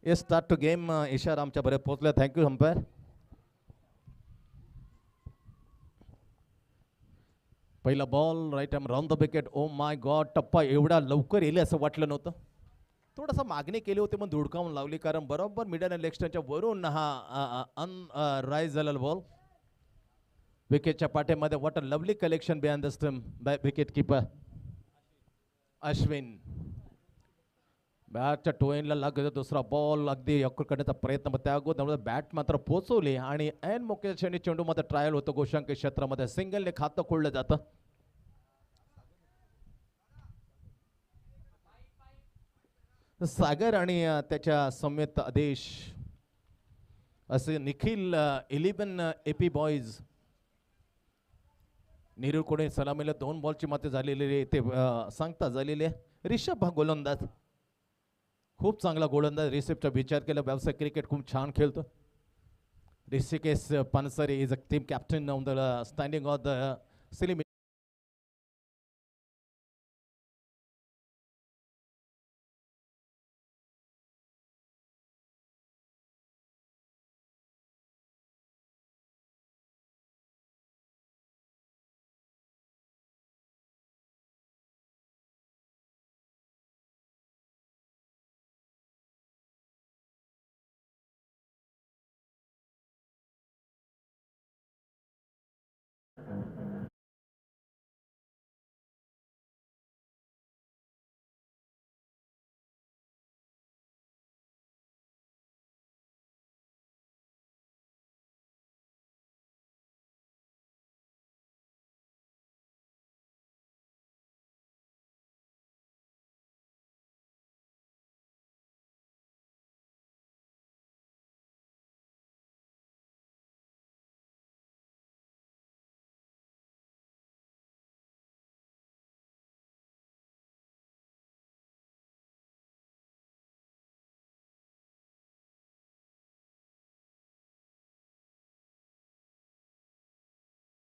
Yes start to game. इशारा आमच्या बरे पोहोचला. Thank you umpire. पहिला ball right arm round the wicket. Oh my god, टप्पा एवढा लवकर येईल असं वाटलं नव्हतं. थोडासा मागणी केली होती मग धुडकावून लावली, कारण बरोबर मिडल अँड लेग वरून हा राईज झालेला बॉल विकेटच्या पाठीमध्ये. What a lovely collection behind the stump by wicket keeper Ashwin. बॅटच्या टोईनला लागत दुसरा बॉल अगदी यक्कर करण्याचा प्रयत्न, त्या अगोदर बॅट मात्र पोचवली आणि ऐन मोकळ्या क्षणी चेंडूमध्ये ट्रायल होतं गोशांक क्षेत्रामध्ये. सिंगलने खातं खोललं जातं. सागर आणि त्याच्या समेत आदेश असे निखिल 11 एपी बॉईज. नीरू कोडे सलामीला 2 बॉलची माते झालेली ते सांगता झालेली आहे. रिषभ हा गोलंदाज, खूप चांगला गोलंदाज. रिषभचा विचार केला, व्यावसायिक क्रिकेट खूप छान खेळतो. Rishikesh Pansare is a team captain on the standing of the सिलिमी.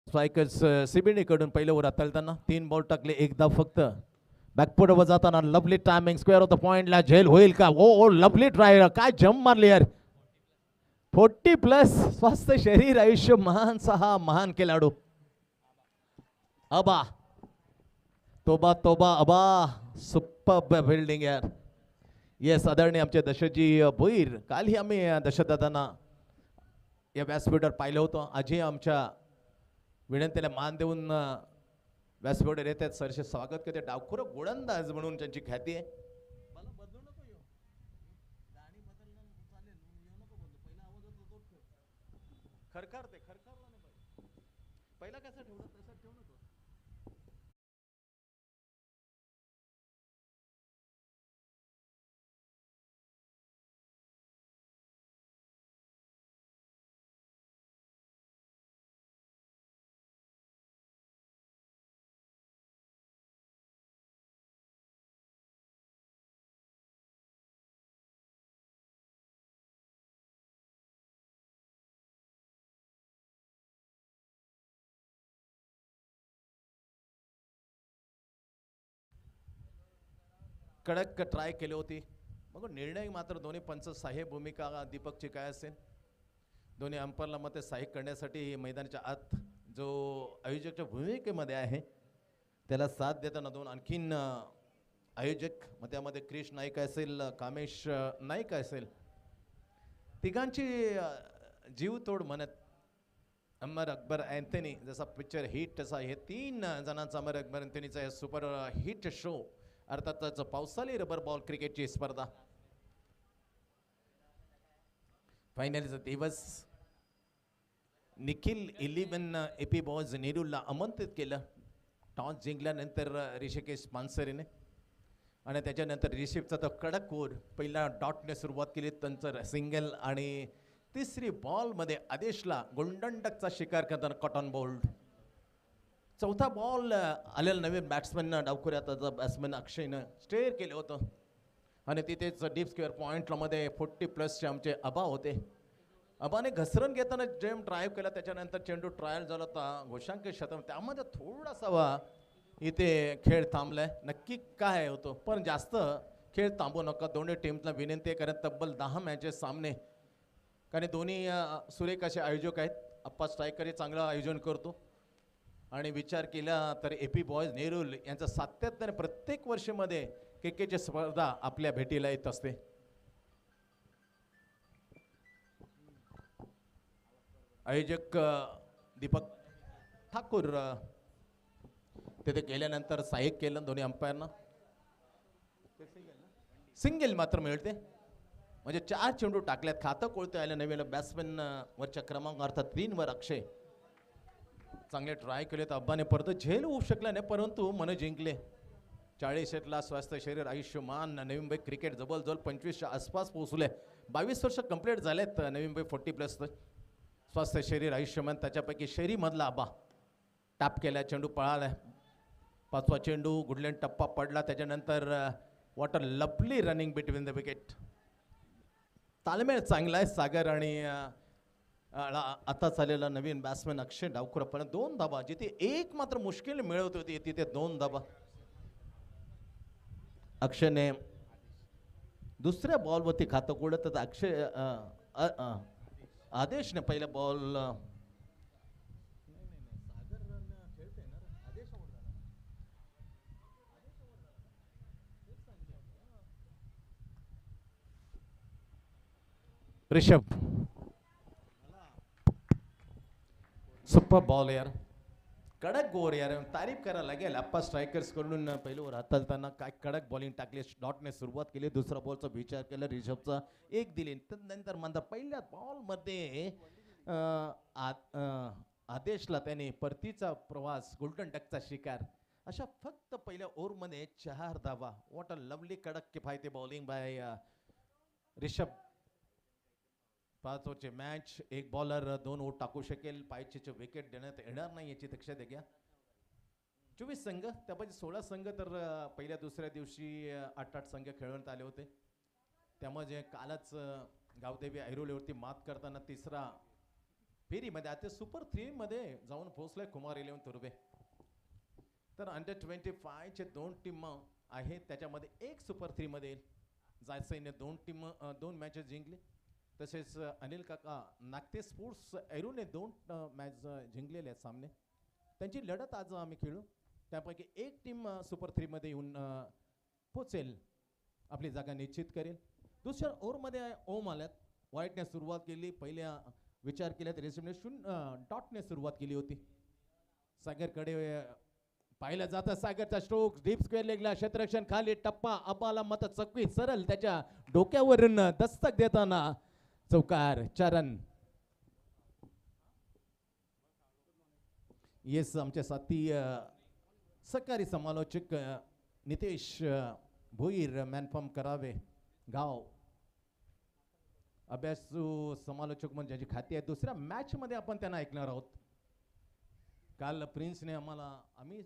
स्ट्रायकर्स सिबिडी कडून पहिलं ओव्हर हाताळताना 3 बॉल टाकले, एकदा फक्त. बॅकफुटवर जाताना lovely timing, square of the पॉइंटला झेल होईल का? ओ ओ लवली ट्राय, काय जम्प मारली यार. 40+ स्वस्थ शरीर, आयुष्य महान सहा महान खेळाडू. अबा तोबा तोबा अबा, सुपर बिल्डिंग यार. येस आदरणीय आमचे दशजी भोईर. कालही आम्ही दशदादांना या व्यासपीठावर पाहिलं होतं. आजही आमच्या विनंतीला मान देऊन व्यासपीठावर येतात. सरसे स्वागत करते. डावखुरं गोलंदाज म्हणून त्यांची ख्याती आहे. खरखरते खरखरला नाही पहिला कसा ठेवला तसा ठेव ना तो. कडक ट्राय केली होती, मग निर्णय मात्र दोन्ही पंच सहाय्य भूमिका दीपकची काय असेल. दोन्ही अंपायरला मते सहाय्य करण्यासाठी मैदानाच्या आत जो आयोजकच्या भूमिकेमध्ये आहे त्याला साथ देताना दोन आणखीन आयोजक, मग त्यामध्ये क्रिश नाईक असेल, कामेश नाईक असेल, तिघांची जीवतोड म्हणत अमर अकबर अँथनी. जसा पिक्चर हिट तसा हे 3 जणांचा अमर अकबर अँथनीचा हे सुपर हिट शो, अर्थातच पावसाळी रबर बॉल क्रिकेटची स्पर्धा. फायनलचा दिवस. निखिल 11 एपी बॉयज नेरूला आमंत्रित केलं. टॉस जिंकल्यानंतर ऋषिकेश पानसरेने आणि त्याच्यानंतर रिषभचा तो कडक ओव्हर पहिला डॉटने सुरुवात केली, त्यांचं सिंगल. आणि तिसरी बॉलमध्ये आदेशला गोल्डन डकचा शिकार करताना कॉटन बोल्ड. चौथा बॉल आलेला नवीन बॅट्समॅन डावखुऱ्याचा बॅट्समॅन अक्षयनं स्टेअर केलं होतं आणि तिथेच डीप स्क्वेअर पॉईंटला मध्ये 40+ आमचे अबा होते. अबाने घसरण घेताना जेम ड्राईव्ह केला, त्याच्यानंतर चेंडू ट्रायल झाला होता घोषांक शतक, त्यामध्ये थोडासा इथे खेळ थांबलाय. नक्की काय होतो पण जास्त खेळ थांबू नका. दोन्ही टीमला विनंती आहे, कारण तब्बल 10 मॅचेस सामने, कारण दोन्ही सुरेख असे आयोजक आहेत. अप्पा स्ट्रायकर हे चांगलं आयोजन करतो. आणि विचार केला तर एपी बॉयज नेरूल यांचा सातत्याने प्रत्येक वर्षामध्ये क्रिकेटची स्पर्धा आपल्या भेटीला येत असते. आयोजक दीपक ठाकूर तिथे गेल्यानंतर सहाय्यक केलं दोन्ही अंपायरना. सिंगल मात्र मिळते, म्हणजे 4 चेंडू टाकल्यात. खातं कोळतं आलं नवीन बॅट्समॅन वरच्या क्रमांक अर्थात 3 वर अक्षय. चांगले ट्राय केले तर अब्बाने परत झेल होऊ शकला नाही, परंतु मन जिंकले. 40 स्वास्थ्य शरीर आयुष्यमान. नवी मुंबई क्रिकेट जवळजवळ 25च्या आसपास पोहोचले. 22 वर्ष कंप्लीट झालेत नवी मुंबई 40+ स्वास्थ्य शरीर आयुष्यमान. त्याच्यापैकी शहरीमधला आबा टॅप केला, चेंडू पळाला. 5वा चेंडू गुडलँड टप्पा पडला. त्याच्यानंतर what a lovely running between the wicket. तालमेळ चांगला आहे सागर आणि आता चाललेला नवीन बॅट्समॅन अक्षय डावखुर. पण 2 धाबा जिथे एक मात्र मुश्किल मिळवत होती तिथे 2 धाबा. अक्षयने दुसऱ्या बॉलवरती खातं कोळत तर अक्षय आदेशने पहिला बॉल ऋषभ सुपर बॉल यार, कडक गोर यार, तारीफ करायला लागेल. अप्पा स्ट्रायकर्स कडून पहिलं ओव्हर हाताळताना काय कडक बॉलिंग टाकली. डॉटने सुरुवात केली, दुसरा बॉलचा विचार केला, ऋषभचा एक दिली. नंतर म्हणतात पहिल्या बॉलमध्ये आदेशला त्याने परतीचा प्रवास, गोल्डन डकचा शिकार. अशा फक्त पहिल्या ओव्हरमध्ये 4 धावा. वॉट अ लवली कडक किफायती बॉलिंग बाय ऋषभ. 5 ओव्हरचे मॅच, एक बॉलर 2 ओव्हर टाकू शकेल. पायचीचे विकेट देण्यात येणार नाही याची दक्षता घ्या. 24 संघ, त्यापैकी 16 संघ तर पहिल्या दुसऱ्या दिवशी 8-8 संघ खेळवण्यात आले होते. त्यामुळे कालच गावदेवी ऐरोलीवरती मात करताना तिसरा फेरीमध्ये आता सुपर 3 मध्ये जाऊन पोहोचलाय कुमार 11 तुर्बे. तर अंडर-25चे 2 टीम आहेत, त्याच्यामध्ये एक सुपर 3 मध्ये जायसईने 2 मॅचेस जिंकली. तसेच अनिल काका नागते स्पोर्ट्स ऐरोने 2 मॅच जिंकलेले आहेत सामने. त्यांची लढत आज आम्ही खेळू. त्यापैकी एक टीम सुपर 3 मध्ये येऊन पोचेल, आपली जागा निश्चित करेल. दुसऱ्या ओव्हरमध्ये ओम आल्यात. व्हाईटने सुरुवात केली. पहिल्या विचार केल्यात रेसिग्नेशन डॉटने सुरुवात केली होती. सागरकडे पाहिलं जातं. सागरचा स्ट्रोक डीप स्क्वेअर लेगला, क्षेत्ररक्षण खाली, टप्पा अबाला मत चकवी सरळ त्याच्या डोक्यावरून दस्तक देताना चौकार. चरण येस, आमचे साथी सहकारी समालोचक नितेश भोईर, मॅनफॉर्म करावे गाव, अभ्यासू समालोचक म्हणून ज्याची खाती आहे. दुसऱ्या मॅच मध्ये आपण त्यांना ऐकणार आहोत. काल प्रिन्सने आम्ही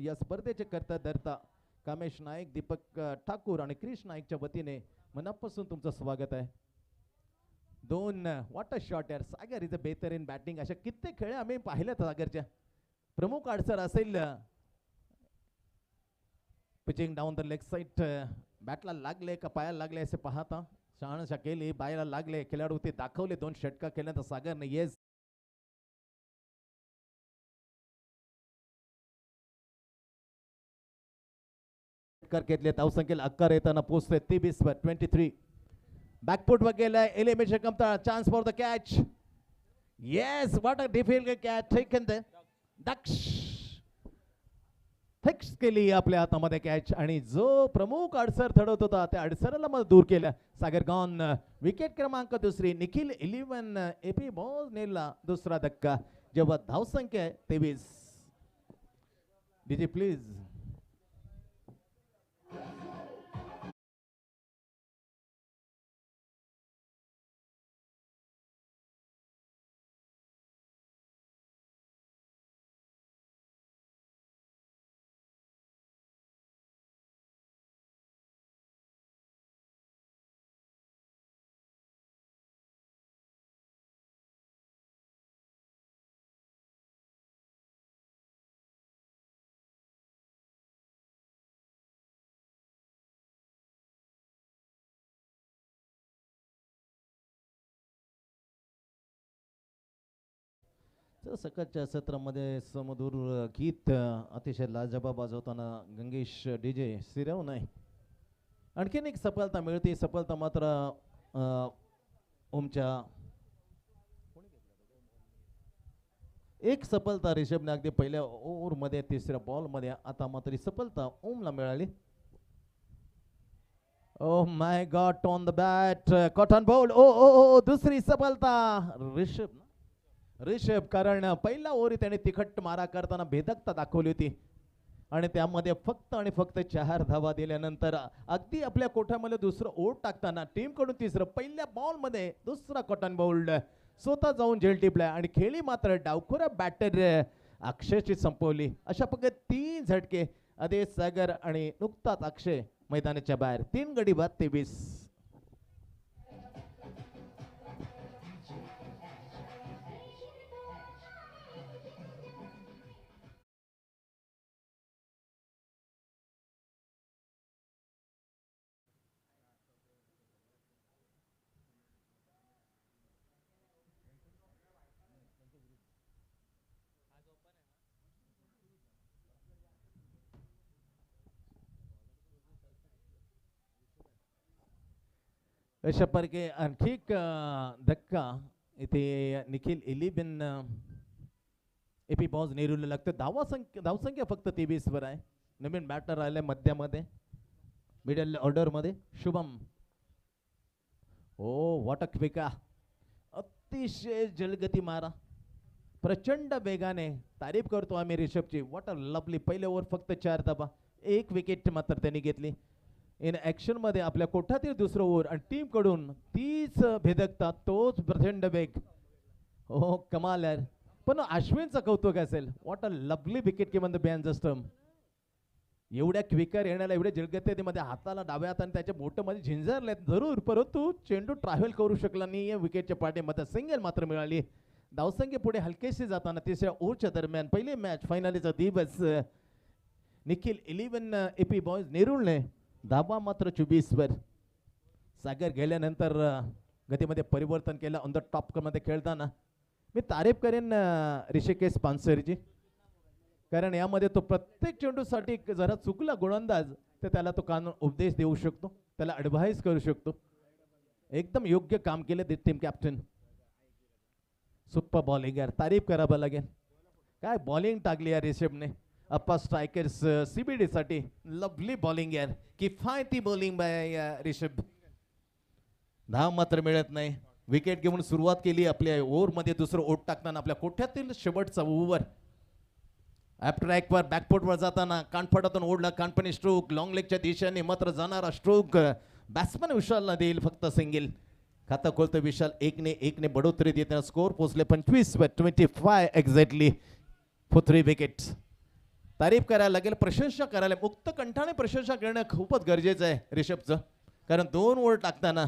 या स्पर्धेचे करता धरता कामेश नाईक, दीपक ठाकूर आणि क्रिश नाईकच्या वतीने मनापासून तुमचं स्वागत आहे. दोन वॉट अ शॉट यार. सागर इज अ बेहतर इन बॅटिंग. अशा कित्येक खेळ आम्ही पाहिल्यात सागरच्या. प्रमुख अडसर असेल pitching down the leg side. बॅटला लागले का पायाला लागले असे पाहता शहाणशा केली, पायाला लागले, खेळाडू ते दाखवले. 2 षटका केल्यानंतर सागरने येस घेतले. धावसंख्येला 11 येताना पोहोचते 23 वर 23. बॅकफुट वर गेलाय एलिमिनेशन कमता. Chance for the catch. Yes what a difficult catch taken the Daksh fix केली आपल्या हातामध्ये कॅच. आणि जो प्रमुख अडसर ठरवत होता त्या अडसराला मग दूर केलं. सागर गॉन. विकेट क्रमांक 2. निखिल 11 एपी बॉल नेला दुसरा धक्का. जेव्हा धावसंख्या 23. DJ please. सकाळच्या सत्रामध्ये समधूर गीत अतिशय लाजवाब वाजवताना गंगेश डीजे सिरव नाही. आणखीन एक सफलता मिळते. सफलता मात्र ओमच्या एक सफलता रिषभने अगदी पहिल्या ओव्हरमध्ये 3ऱ्या बॉलमध्ये. आता मात्र सफलता ओमला मिळाली. Oh my god on the bat caught and ball. Oh oh oh दुसरी सफलता ऋषभ. कारण पहिला ओव्हर त्याने तिखट मारा करताना भेदकता दाखवली होती आणि त्यामध्ये फक्त आणि फक्त 4 धावा दिल्यानंतर अगदी आपल्या कोठ्यामध्ये दुसरं ओव्हर टाकताना टीम कडून 3रं पहिल्या बॉल मध्ये दुसरा कॉटन बोल्ड स्वतः जाऊन झेल टिपलाय आणि खेळी मात्र डावखोऱ्या बॅटर अक्षयची संपवली. अशा प्रकारे 3 झटके आदेश सागर आणि नुकताच अक्षय मैदानाच्या बाहेर. 3 गडी बाद 23. अशा प्रकारे आणखी एक धक्का इथे निखिल 11 एपी बॉज नेहरूला लागतं. धावसंख्या फक्त 23 वर आहे. नवीन बॅटर आले मध्यामध्ये मिडल ऑर्डर मध्ये शुभम. ओ व्हॉट अ क्विका. अतिशय जलगती मारा प्रचंड वेगाने. तारीफ करतो आम्ही ऋषभची. What a lovely. पहिले ओव्हर फक्त 4 धावा 1 विकेट मात्र त्यांनी घेतली. इन ऍक्शन मध्ये आपल्या कोठातील दुसरं ओव्हर आणि टीम कडून तीच भेदकता तोच प्रचंड वेग. हो कमाल यार. पण अश्विनचं कौतुक असेल. व्हॉट अ लवली विकेट किंवा बिहाइंड द स्टंप. एवढ्या क्विकर येण्याला एवढ्या जलगतीमध्ये हाताला डाव्या हाताने त्याच्या बोटमध्ये झिंजरले जरूर, परंतु चेंडू ट्रॅव्हल करू शकला नाही. या विकेटच्या पाठीमध्ये सिंगल मात्र मिळाली. धावसंख्या पुढे हलकेशी जाताना 3ऱ्या ओव्हरच्या दरम्यान पहिली मॅच फायनलीचा दिवस निखिल 11 एपी बॉयज नेरूळने धावा मात्र 24 वर. सागर गेल्यानंतर गतीमध्ये परिवर्तन केलं. ऑन द टॉप मध्ये खेळताना मी तारीफ करेन ऋषिकेश पानसरेची. कारण यामध्ये तो प्रत्येक चेंडूसाठी जरा चुकला गोलंदाज तर त्याला तो कानून उपदेश देऊ शकतो, त्याला ॲडवाइस करू शकतो. एकदम योग्य काम केले टीम कॅप्टन. सुपर बॉलिंग यार. तारीफ करावं लागेल. काय बॉलिंग टाकली यार ऋषभने. अप्पा स्ट्रायकर्स सीबीडी साठी लवली बॉलिंग यार. किफायती बॉलिंग बाय ऋषभ. धाव मात्र मिळत नाही. विकेट घेऊन सुरुवात केली आपल्या ओव्हर मध्ये. दुसरं ओट टाकताना आपल्या कोठ्यातील शेवटचा ओव्हर आफ्टर वर बॅकफुट वर जाताना कानफडातून ओढला. कानपणी स्ट्रोक लॉंग लेगच्या दिशेने मात्र जाणारा स्ट्रोक बॅट्समन विशालला देईल फक्त सिंगल. खाता खोलतो विशाल. 1 ने बढोतरी देताना स्कोर पोहोचले 25 वर 25 एक्झॅक्टली फॉर 3 विकेट्स. तारीफ करायला लागेल, प्रशंसा करायला, मुक्त कंठाने प्रशंसा करणं खूपच गरजेचं आहे रिषभचं. कारण 2 ओव्हर टाकताना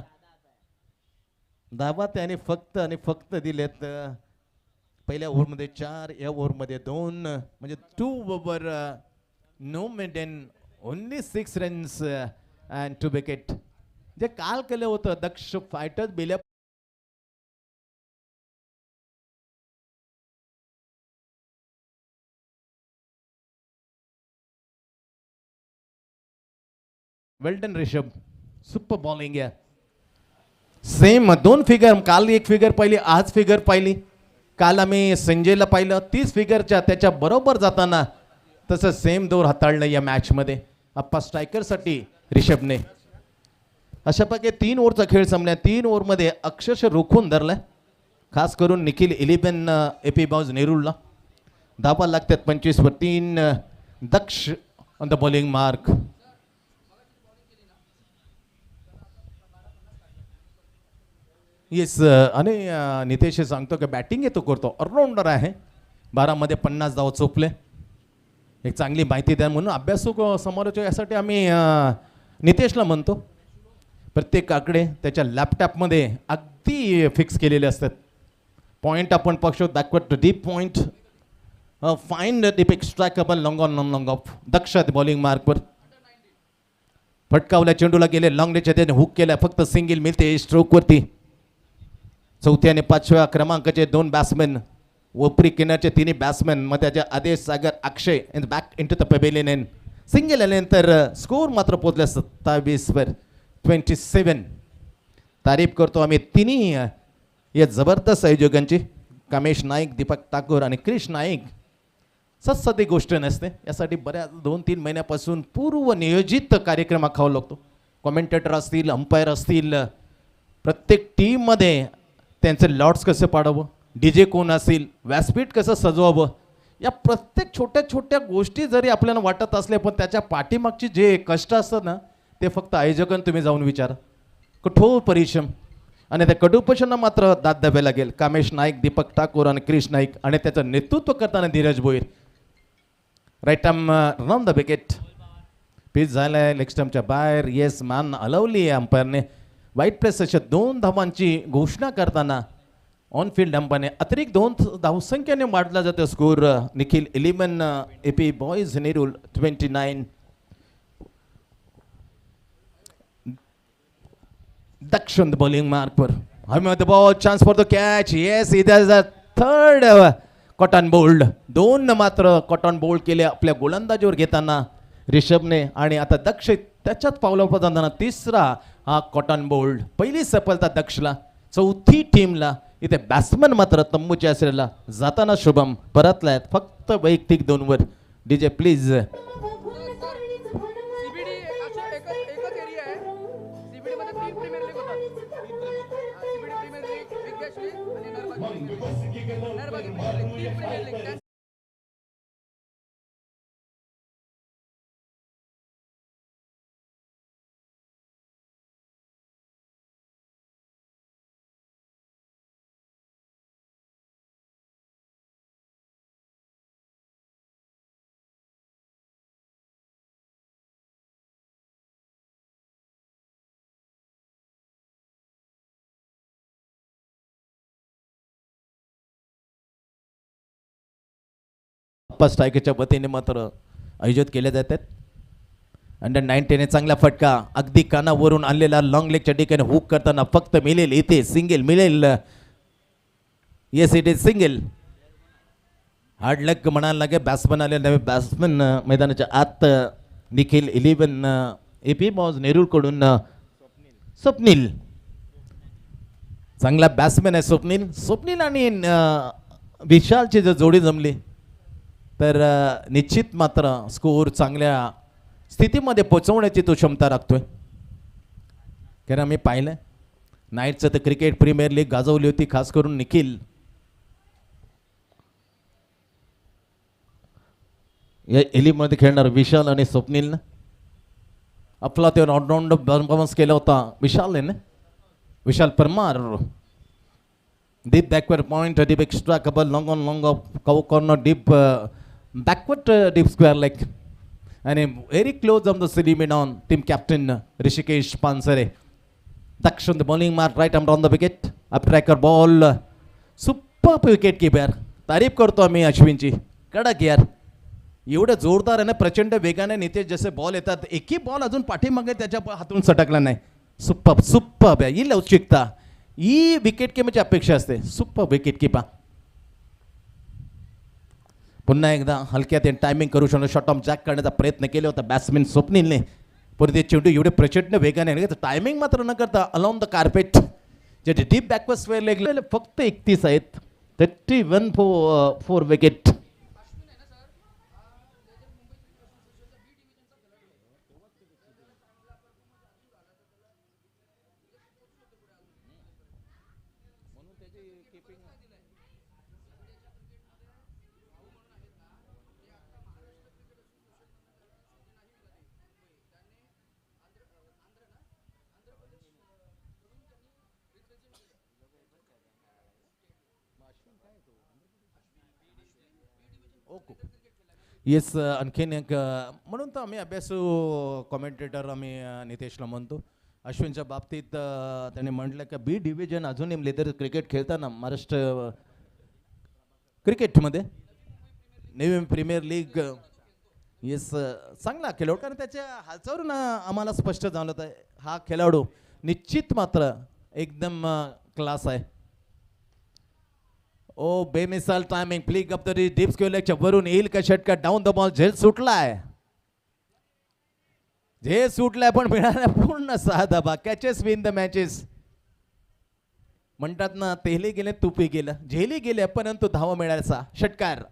धावा त्याने फक्त आणि फक्त दिलेत. पहिल्या ओव्हरमध्ये 4, या ओव्हरमध्ये 2, म्हणजे 2 over no maintain only 6 runs and 2 wicket. जे काल केलं होतं दक्ष फायटर्स बेल्या well done Rishabh, super bowling आहे. सेम 2 फिगर, काल 1 फिगर पाहिली, आज फिगर पाहिली. काल आम्ही संजयला पाहिलं 30 फिगरच्या त्याच्या बरोबर जाताना, तसं सेम दोर हाताळलं या मॅचमध्ये अप्पा स्ट्रायकरसाठी ऋषभने. अशाप्रकारे 3 ओव्हरचा खेळ संपला. 3 ओव्हरमध्ये अक्षरशः रोखून धरलाय, खास करून निखिल 11 एपी बॉज नेरूलला. धावा लागतात 25 वर 3. Daksh on the bowling mark. Yes, आणि नितेश सांगतो की बॅटिंग येतो करतो, ऑलराऊंडर आहे. 12 मध्ये 50 धावा चोपले. एक चांगली माहिती द्या म्हणून अभ्यासक समालोचक यासाठी आम्ही नितेशला म्हणतो. प्रत्येकाकडे त्याच्या लॅपटॉपमध्ये अगदी फिक्स केलेले असतात पॉईंट. आपण पक्षो backward to deep point, fine deep extra cover long on long off. Daksh bowling मार्कवर फटकावल्या चेंडूला गेले, लॉंग रेच्या त्याने हुक केल्या, फक्त सिंगल मिळते स्ट्रोकवरती. 4थ्या आणि 5व्या क्रमांकाचे 2 बॅट्समॅन, वपरी किनारचे 3 बॅट्समॅन, मग त्याच्या Adesh Sagar Akshay in back in to the pavilion end single आल्यानंतर स्कोर मात्र पोहोचले 27 वर 27. तारीफ करतो आम्ही तिन्ही या जबरदस्त आयोजकांची, कामेश नाईक, दीपक ठाकूर आणि क्रिश नाईक. सत्साधी गोष्ट नसते, यासाठी बऱ्याच 2-3 महिन्यापासून पूर्व नियोजित कार्यक्रम आखावा लागतो. कॉमेंटेटर असतील, अंपायर असतील, प्रत्येक टीममध्ये त्यांचे लॉट्स कसे पाडावं, DJ कोण असेल, व्यासपीठ कसं सजवावं, या प्रत्येक छोट्या छोट्या गोष्टी जरी आपल्याला वाटत असल्या, पण त्याच्या पाठीमागची जे कष्ट असतं ना, ते फक्त आयोजकांना तुम्ही जाऊन विचारा. कठोर परिश्रम, आणि त्या कटुपशांना मात्र दाद द्यावे लागेल. कामेश नाईक, दीपक ठाकूर आणि क्रिश नाईक, आणि त्याचं नेतृत्व करताना Dhiraj Bhoir. Right arm round the wicket, pitch झालाय लेग स्टंपच्या बाहेर. येस, मान हलवली आहे अंपायरने. वाईट प्लेस अशा 2 धावांची घोषणा करताना ऑन फील्ड अंपायरने अतिरिक्त 2 धावसंख्येने वाढला जातो score. Nikhil 11 AP boys Nerul 29. Daksh on the bowling mark for having the ball, chance for the catch. Yes, it is a third cotton bowled. 2 मात्र कॉटन बोल्ड केले आपल्या गोलंदाजीवर घेताना ऋषभने, आणि आता दक्ष त्याच्यात पावलावर जाताना 3रा हा कॉटन बोल्ड. पहिली सफलता दक्षला, 4थी टीमला. इथे बॅट्समन मात्र तंबूच्या आसरेला जाताना शुभम परतलाय फक्त वैयक्तिक 2 वर. DJ please. स्ट्रायकरच्या वतीने मात्र आयोजित केले जातात. अंडर-19 चांगला फटका, अगदी कानावरून आणलेला लॉंग लेगच्या ठिकाणी हुक करताना फक्त मिळेल, इथे सिंगल मिळेल. Yes, it is single. Hard luck म्हणायला लागे बॅट्समन आले, नवे बॅट्समन मैदानाच्या आत. निखिल 11 एपी बॉज नेरूळकडून स्वप्नील, चांगला बॅट्समॅन आहे स्वप्नील. स्वप्नील आणि विशालची जर जोडी जमली तर निश्चित मात्र स्कोर चांगल्या स्थितीमध्ये पोचवण्याची तो क्षमता राखतोय. कारण आम्ही पाहिलं नाईटचं तर क्रिकेट प्रीमियर लीग गाजवली होती, खास करून निखिल या एलिमध्ये खेळणार विशाल आणि स्वप्नीलनं आपला ते ऑलराऊंडर परफॉर्मन्स केला होता विशालने ना, Vishal Parmar. Deep backward point, deep extra cover long on long off corner deep backward deep square leg. And very close on the ceiling on team captain Rishikesh Pansare. Daksh on the bowling mark, right arm on the wicket. Up tracker ball. Superb wicket keeper. तारीफ करतो आम्ही अश्विनची. कडक यार. एवढं जोरदार आहे ना, प्रचंड वेगाने नितेश जसे बॉल येतात, एकही बॉल अजून पाठीमागे त्याच्या हातून सटकला नाही. सुपर्ब सुपर्ब आहे ही लवचिकता, ही विकेट किपरची अपेक्षा असते. Superb wicket keeper. पुन्हा एकदा हलक्यात टायमिंग करू शकतो, शॉर्ट ऑफ जॅक करण्याचा प्रयत्न केला होता बॅट्समॅन स्वप्नीलने, पण ते चेंडू एवढे प्रचंड वेगाने टायमिंग मात्र न करता अलॉंग द कार्पेट जे डीप बॅकवर्ड स्क्वेअर लेग फक्त 31 आहेत. 31 फॉर विकेट. येस, आणखीन एक म्हणून तर आम्ही अभ्यासू कॉमेंटेटर आम्ही नितेशला म्हणतो. अश्विनच्या बाबतीत त्याने म्हटलं की बी डिव्हिजन अजूनही लेदर क्रिकेट खेळताना महाराष्ट्र क्रिकेटमध्ये नवी प्रीमियर लीग. येस, चांगला खेळाडू, कारण त्याच्या हालचावरून आम्हाला स्पष्ट जाणवत आहे हा खेळाडू निश्चित मात्र एकदम क्लास आहे. ओ बेमिसाल timing, flick up the deep square लेगच्या वरून येईल का षटका, डाऊन द बॉल, झेल सुटलाय, झेल सुटलाय पण मिळाला पूर्ण 6 धाबा. कॅचेस विन द मॅचेस म्हणतात ना, तेली गेले तुपी गेलं, झेली गेले परंतु धावा मिळायचा षटकार.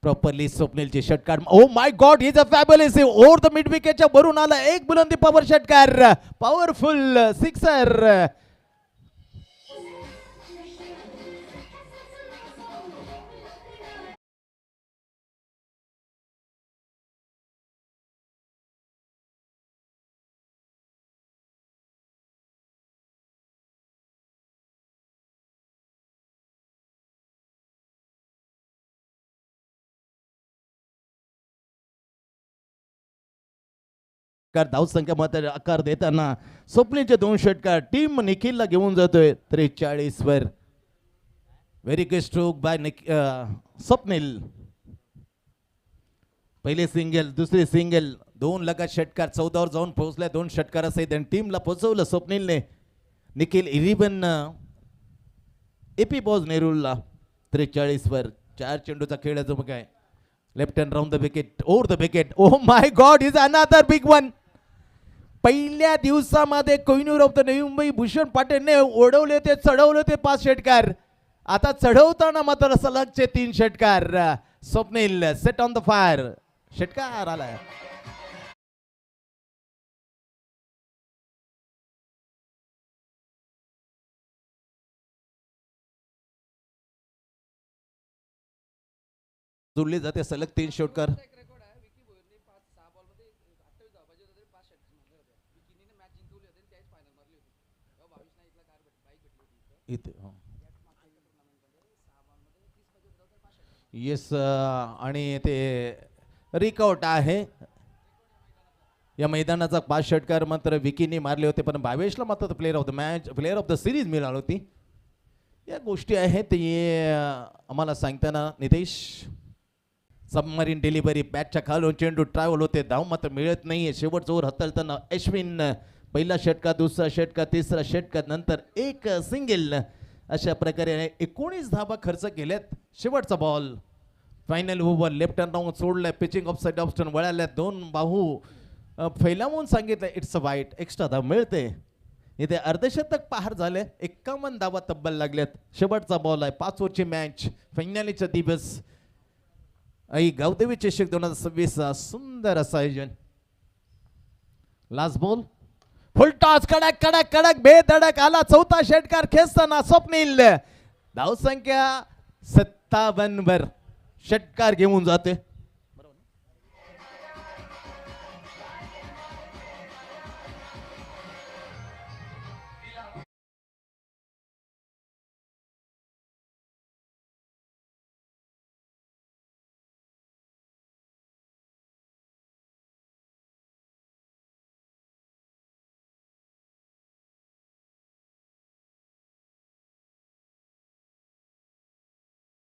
प्रॉपरली स्वप्नीलचे षटकार. Oh my god, is a fabulous over the mid विकेटच्या वरून आला एक बुलंदी पॉवर षटकार, पॉवरफुल सिक्सर. धाव संख्या आकार देताना स्वप्नीलचे 2 षटकार टीम निखिलला घेऊन जातोय 43 वर. Very good stroke bye Swapnil. पहिले सिंगल, दुसरे सिंगल, 2 लगात षटकार, 14 वर जाऊन पोहोचल्या 2 षटकारासहित टीमला पोहोचवलं स्वप्नीलने. निखिल 11 एपी बॉज नेरूलला 43 वर. 4 चेंडूचा खेळ जो काय, left hand round the wicket, over the wicket. Oh my god, is another big one. पहिल्या दिवसामध्ये कोहिनूर ऑफ द नवी मुंबई भूषण पाटीलने ओढवले ते, चढवले ते 5 षटकार. आता चढवताना मात्र सलगचे 3 षटकार. Swapnil set on the fire, षटकार आलाय. जोडले जाते सलग 3 षटकार. येस, आणि ते रिकआउट आहे. या मैदानाचा 5 षटकार मात्र विकीने मारले होते, पण भावेशला मात्र player of the match, player of the series मिळाली होती. या गोष्टी आहेत आम्हाला सांगताना नितेश. सबमरीन डिलिव्हरी, बॅटच्या खालून चेंडू ट्रॅव्हल होते, धाव मात्र मिळत नाहीये. शेवटचा ओव्हर हतलताना अश्विन पहिला षटकार, दुसरा षटकार, तिसरा षटकार, नंतर एक सिंगल, अशा प्रकारे 19 धावा खर्च केल्यात. शेवटचा ball, final over, left hand round सोडलाय, पिचिंग ऑफ साइड ऑप्शन वळाल्यात, 2 बाहू फैलावून सांगितलं इट्स अ वाईट, एक्स्ट्रा धाव मिळते. इथे अर्धशतक पार झाले, 51 धावा तब्बल लागल्यात. शेवटचा बॉल आहे, 5 ओव्हरची मॅच, फायनलीचा दिवस. आई गावदेवी चषक 2026 सुंदर असं आयोजन. लास्ट बॉल फुलटॉस कडक कडक कडक बेधडक आला चौथा षटकार खेचताना स्वप्नील धावसंख्या 57 वर षटकार घेऊन जाते.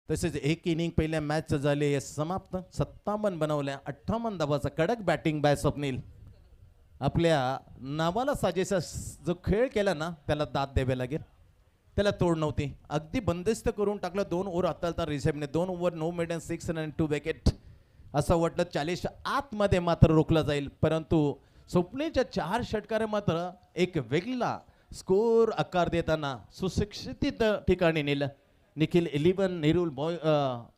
तसेच एक इनिंग पहिल्या मॅच झाले समाप्त. 57 बनवल्या. 58 धावाचा कडक बॅटिंग बाय स्वप्नील. आपल्या नावाला साजेसा जो खेळ केला ना त्याला दाद द्यावे लागेल. त्याला तोड नव्हती. अगदी बंदिस्त करून टाकलं. 2 ओव्हर हाताळता रिसेप्टने. 2 over no maiden 6 run 2 wicket. असं वाटलं 40 आतमध्ये मात्र रोखला जाईल, परंतु स्वप्नीलच्या 4 षटकारे मात्र एक वेगळा स्कोर आकार देताना सुशिक्षित ठिकाणी नेलं. निखिल 11 नेरूल बॉय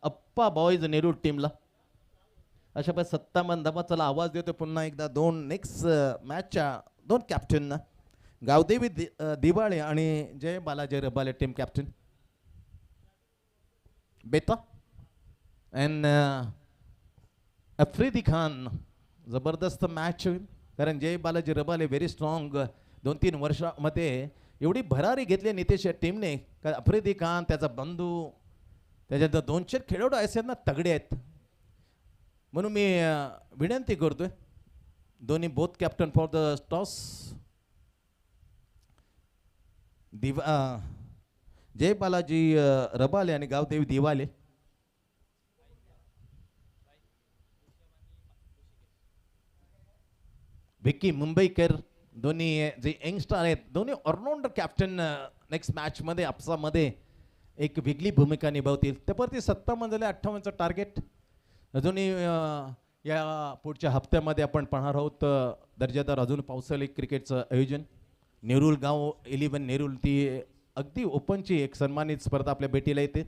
अप्पा बॉयज नेरूल टीमला. अशा प्रकारे 57 धावा. चला आवाज देतो पुन्हा एकदा दोन नेक्स्ट मॅचच्या 2 कॅप्टनना. गावदेवी दिवाळे आणि जय बालाजी रबाले टीम कॅप्टन. बेता अँड अफरीदी खान. जबरदस्त मॅच होईल कारण जय बालाजी रबाले व्हेरी स्ट्रॉंग. 2-3 वर्षामध्ये एवढी भरारी घेतली नितेश या टीमने का अफरीदी खान त्याचा बंधू त्याच्यात 200 खेळाडू असे ना तगडे आहेत. म्हणून मी विनंती करतोय दोन्ही both captain for the toss Jai Balaji Rabale आणि गावदेवी दिवाले. विक्की मुंबईकर दोन्ही जे यंगस्टर आहेत दोन्ही ऑलराऊंडर कॅप्टन नेक्स्ट मॅच मध्ये आपसामध्ये एक वेगळी भूमिका निभावतील. त्यावरती 57 झाले. 58चं टार्गेट. अजूनही या पुढच्या हप्त्यामध्ये आपण पाहणार आहोत दर्जेदार अजून पावसाळी क्रिकेटचं आयोजन. नेरूल गाव 11 नेरूल ती अगदी ओपनची एक सन्मानित स्पर्धा आपल्या भेटीला येते.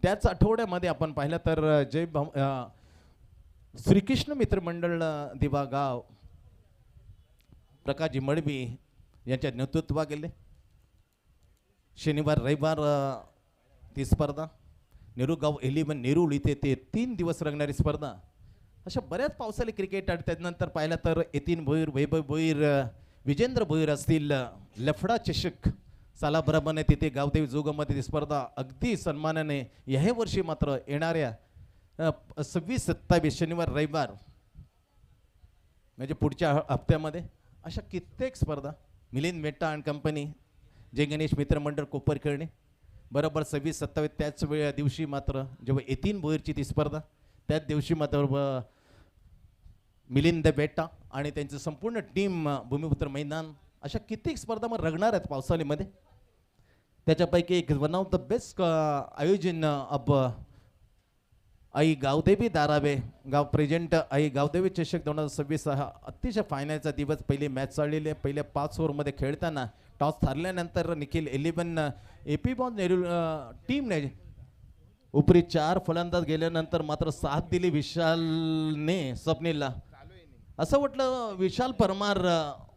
त्याच आठवड्यामध्ये आपण पाहिलं तर जय श्रीकृष्ण मित्रमंडळ दिवा गाव प्रकाशजी मडवी यांच्या नेतृत्वा गेले. शनिवार रविवार ती स्पर्धा. नेरूळ गाव 11 नेरूळ इथे ते 3 दिवस रंगणारी स्पर्धा. अशा बऱ्याच पावसाळी क्रिकेट आणि त्यानंतर पाहिलं तर यतीन भोईर वैभव भोईर विजेंद्र भोईर असतील. लफडा चषक सालाभरामध्ये तिथे गावदेवी जोगामध्ये ती स्पर्धा अगदी सन्मानाने ह्या वर्षी मात्र येणाऱ्या 26-27 शनिवार रविवार म्हणजे पुढच्या हप्त्यामध्ये अशा कित्येक स्पर्धा. मिलिंद मेहता अँड कंपनी जय गणेश मित्रमंडळ कोपरखेळणे बरोबर 26-27 त्याच वेळ दिवशी मात्र जेव्हा यतीन भोईरची ती स्पर्धा त्याच दिवशी मात्र मिलिंद बेटा आणि त्यांचं संपूर्ण टीम भूमिपुत्र मैदान. अशा कित्येक स्पर्धा मग रंगणार आहेत पावसाळ्यामध्ये. त्याच्यापैकी एक वन ऑफ द बेस्ट आयोजन ऑफ आई गावदेवी दारावे गाव प्रेझेंट आई गावदेवी चषक 2026 हा अतिशय फायनलचा दिवस. पहिली मॅच चाललेली आहे. पहिल्या 5 ओव्हरमध्ये खेळताना टॉस हारल्यानंतर निखिल 11 AP बॉल नेहरू टीमने उपरी 4 फलंदाज गेल्यानंतर मात्र साथ दिली विशालने स्वप्नीलला. असं वाटलं विशाल परमार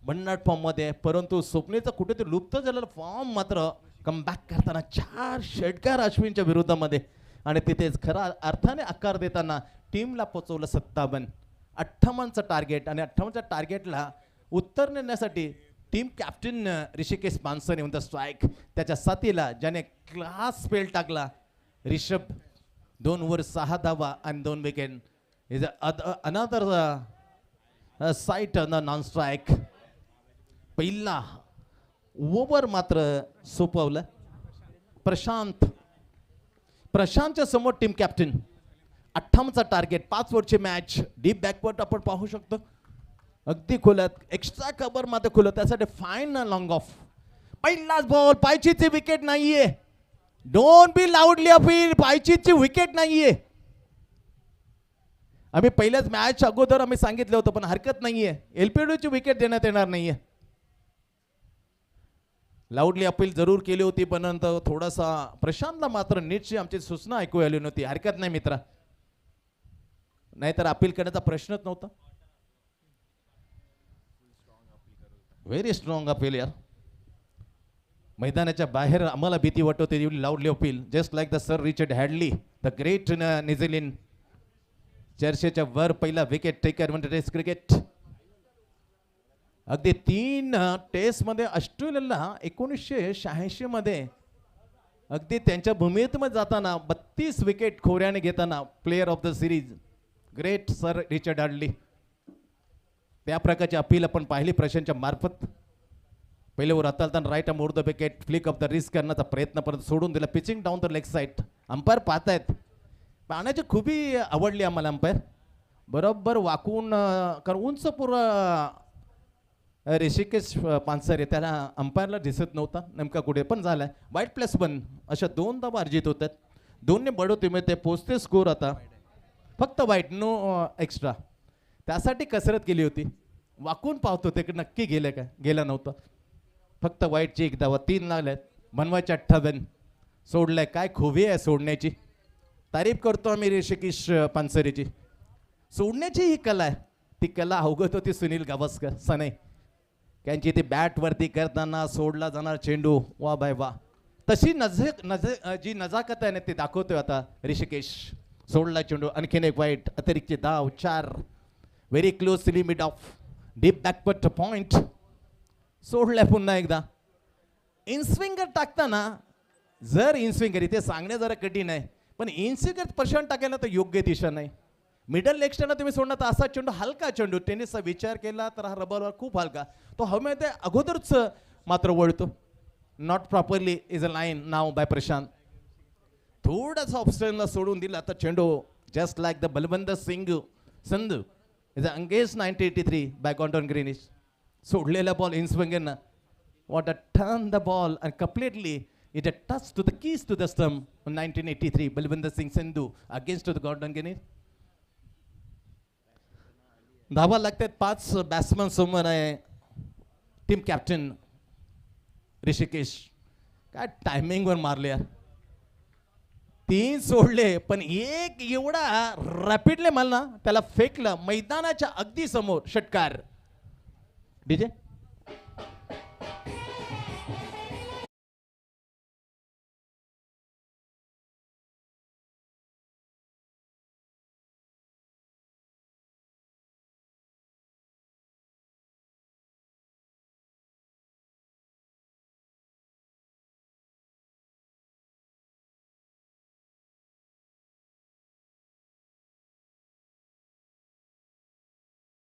भन्नाट फॉर्ममध्ये, परंतु स्वप्नीलचा कुठेतरी लुप्त झालेला फॉर्म मात्र कमबॅक करताना 4 षटकार अश्विनच्या विरोधामध्ये आणि तिथेच खरा अर्थाने आकार देताना टीमला पोचवलं 57. 58चं टार्गेट आणि 58च्या टार्गेटला उत्तर नेण्यासाठी टीम कॅप्टन ऋषिकेश मानसन येऊन द स्ट्राईक. त्याच्या साथीला ज्याने क्लास स्पेल टाकला रिषभ. 2 ओव्हर 6 धावा आणि 2 wicket. Is another side non strike. पहिला ओव्हर मात्र सोपवलं प्रशांतच्या समोर टीम कॅप्टन. 58चा टार्गेट. 5 ओव्हरची मॅच. डीप बॅकवर्ड आपण पाहू शकतो अगदी खोलत. एक्स्ट्रा कव्हर मात्र खोलत. त्यासाठी फाईन लॉंग ऑफ. पहिलाच बॉल. पायचीची विकेट नाहीये. Don't be loudly appeal. पायचीची विकेट नाहीये. आम्ही पहिल्याच मॅच अगोदर आम्ही सांगितलं होतं पण हरकत नाहीये. LPWची विकेट देण्यात येणार नाहीये. लाऊडली अपील जरूर केली होती पण थोडासा प्रशांतला मात्र नीटची आमची सूचना ऐकू आली नव्हती. हरकत नाही मित्रा, नाहीतर अपील करण्याचा प्रश्नच नव्हता. व्हेरी स्ट्रॉंग अपील यार. मैदानाच्या बाहेर आम्हाला भीती वाटते एवढी लाऊडली appeal. Just like the sir Richard Hadley the great New Zealand. चर्चेच्या वर पहिला विकेट टेकर म्हणजे टेस्ट क्रिकेट. अगदी 3 टेस्टमध्ये ऑस्ट्रेलियाला 1986 मध्ये अगदी त्यांच्या भूमिकेमध्ये जाताना 32 विकेट खोऱ्याने घेताना player of the series great sir Richard Hadley. त्या प्रकारची अपील आपण पाहिली प्रशांतच्या मार्फत. पहिले ओव्हर हाताळताना right mode the wicket flick off the risk करण्याचा प्रयत्न परत सोडून दिला. Pitching down the leg side. Umpire पाहतायत. पाहण्याची खूपी आवडली आम्हाला अंपायर. बरोबर वाकून कारण उंच पुरा ऋषिकेश पानसरे त्याला अंपायरला दिसत नव्हता नेमका कुठे पण झालाय. वाईट प्लस पण अशा 2 धावा अर्जित होतात. दोन्ही बडोतीमध्ये ते पोचते स्कोर. आता फक्त वाईट नो एक्स्ट्रा. त्यासाठी कसरत केली होती. वाकून पाहतो ते नक्की गेलं का गेला नव्हता. फक्त वाईटची 1 धावा. 3 लागल्यात. बनवायचे 58. सोडलाय. काय खूबी आहे सोडण्याची. तारीफ करतो आम्ही ऋषिकेश पानसरेची. सोडण्याची ही कला आहे. ती कला अवगत होती सुनील गावस्कर सने. त्यांची ती बॅटवरती करताना सोडला जाणार चेंडू वा बाय वा. तशी जी नजाकत आहे ना ती दाखवतोय आता ऋषिकेश. सोडला चेंडू. आणखीन एक वाईट. अतिरिक्त धाव 4. Very close to limit of deep backward point. सोडलाय पुन्हा एकदा. इनस्विंगर टाकताना जर इनस्विंगर इथे सांगणे जरा कठीण आहे पण इनस्विंगर प्रशांत टाकायला तर योग्य दिशा नाही. मिडल लेगस्टरला तुम्ही सोडणार तर असा चेंडू हलका चेंडू टेनिसचा विचार केला तर हा रबरवर खूप हलका तो हवेमध्ये अगोदरच मात्र वळतो. Not properly is a line now by Prashant. थोडासा ऑप्शनला सोडून दिला तर चेंडू just like the Balwant Singh Sandhu is engaged 1983 by Gordon Greenidge. सोडलेला बॉल इनस्विंगरनं what a turn the ball and completely it a touch to the keys to the stump 1983 Balwant Singh Sandhu against to the Gordon Greenidge. धावा लागतात 5 बॅट्समन समोर आहे team captain Rishikesh. काय टायमिंगवर मारले. 3 सोडले पण एक एवढा रॅपिडली मला त्याला फेकलं मैदानाच्या अगदी समोर. षटकार. डीजे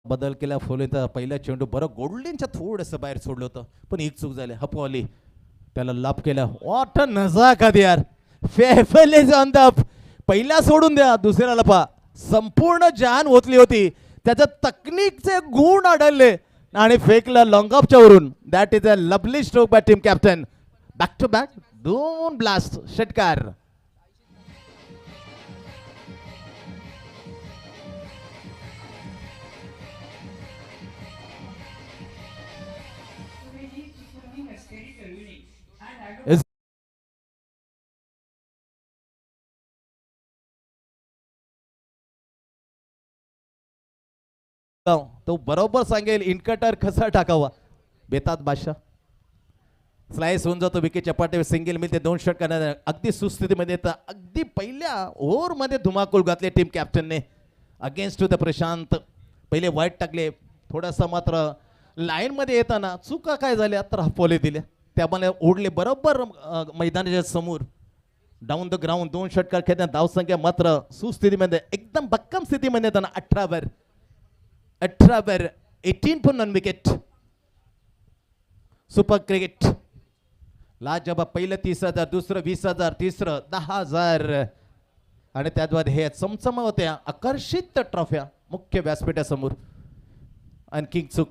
बदल केला. फोलेचा पहिला चेंडू बरं गोल्डनच्या थोडंसं बाहेर सोडलं होतं पण एक चूक झाली. हपू आली त्याला लाभ केला. वॉट अ नजाकत यार. फेफल इज ऑन द. पहिला सोडून द्या दुसऱ्याला पा. संपूर्ण जान ओतली होती. त्याच्या तकनीकचे गुण आढळले आणि फेकला लॉंग ऑफच्या वरून. That is a lovely stroke by team captain. Back to back 2 blast. षटकार. तो बरोबर सांगेल इनकटर कसा टाकावा. बेतात बादशाह स्लाइस होऊन जातो विकेटच्या पाठीवर. सिंगल मिळते. 2 शॉट करण्यात अगदी सुस्थितीमध्ये येतं. अगदी पहिल्या ओव्हरमध्ये धुमाकूळ घातले टीम कॅप्टनने अगेन्स्ट टू द प्रशांत. पहिले वाईट टाकले. थोडासा मात्र लाईनमध्ये येताना चुका काय झाल्या तर हपवले दिल्या. त्यामुळे ओढले बरोबर मैदानाच्या समोर. डाऊन द ग्राउंड 2 षटकार खेळताना धावसंख्या मात्र सुस्थितीमध्ये एकदम भक्कम स्थितीमध्ये येताना 18 वर 18 पण नॉन विकेट. Super cricket. लाजवाब. पहिलं 30,000 दुसरं 20,000 तिसरं 10,000 आणि त्याद्वारे हे चमचम होत्या आकर्षित ट्रॉफ्या मुख्य व्यासपीठासमोर. आणखी चूक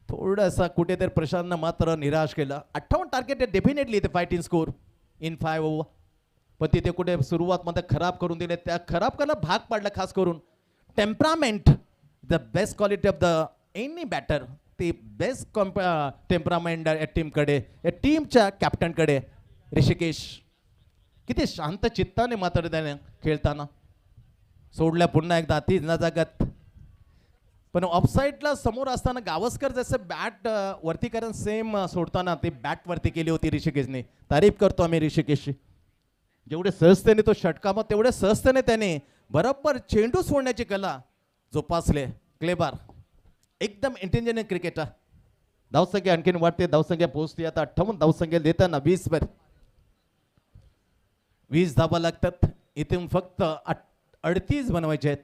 थोडासा कुठेतरी प्रशांतनं मात्र निराश केला. 58 टार्गेट आहे डेफिनेटली ते फायटिंग स्कोर इन 5 ओव्हर पण तिथे कुठे सुरुवात मध्ये खराब करून दिले. त्या खराब करणं भाग पाडलं. खास करून temperament the best quality of the any batter. ती बेस्ट टेम्परामेंट या टीमकडे या टीमच्या कॅप्टनकडे ऋषिकेश. किती शांत चित्ताने मात्र त्याने खेळताना. सोडल्या पुन्हा एकदा ती नजाकत पण ऑफसाईडला समोर असताना गावस्कर जसं बॅट वरती कारण सेम सोडताना ते बॅट वरती केली होती ऋषिकेशने. तारीफ करतो आम्ही ऋषिकेशची. जेवढे सहजतेने तो षटका मग तेवढे सहजतेने त्याने बरोबर चेंडू सोडण्याची कला जोपासले. क्लेबार एकदम इंटेलिजंट क्रिकेटर. धावसंख्या आणखीन वाढते. धावसंख्या पोहोचते आता 58 धावसंख्या देताना 20 वर 20 धावा लागतात. इथून फक्त 38 बनवायचे आहेत.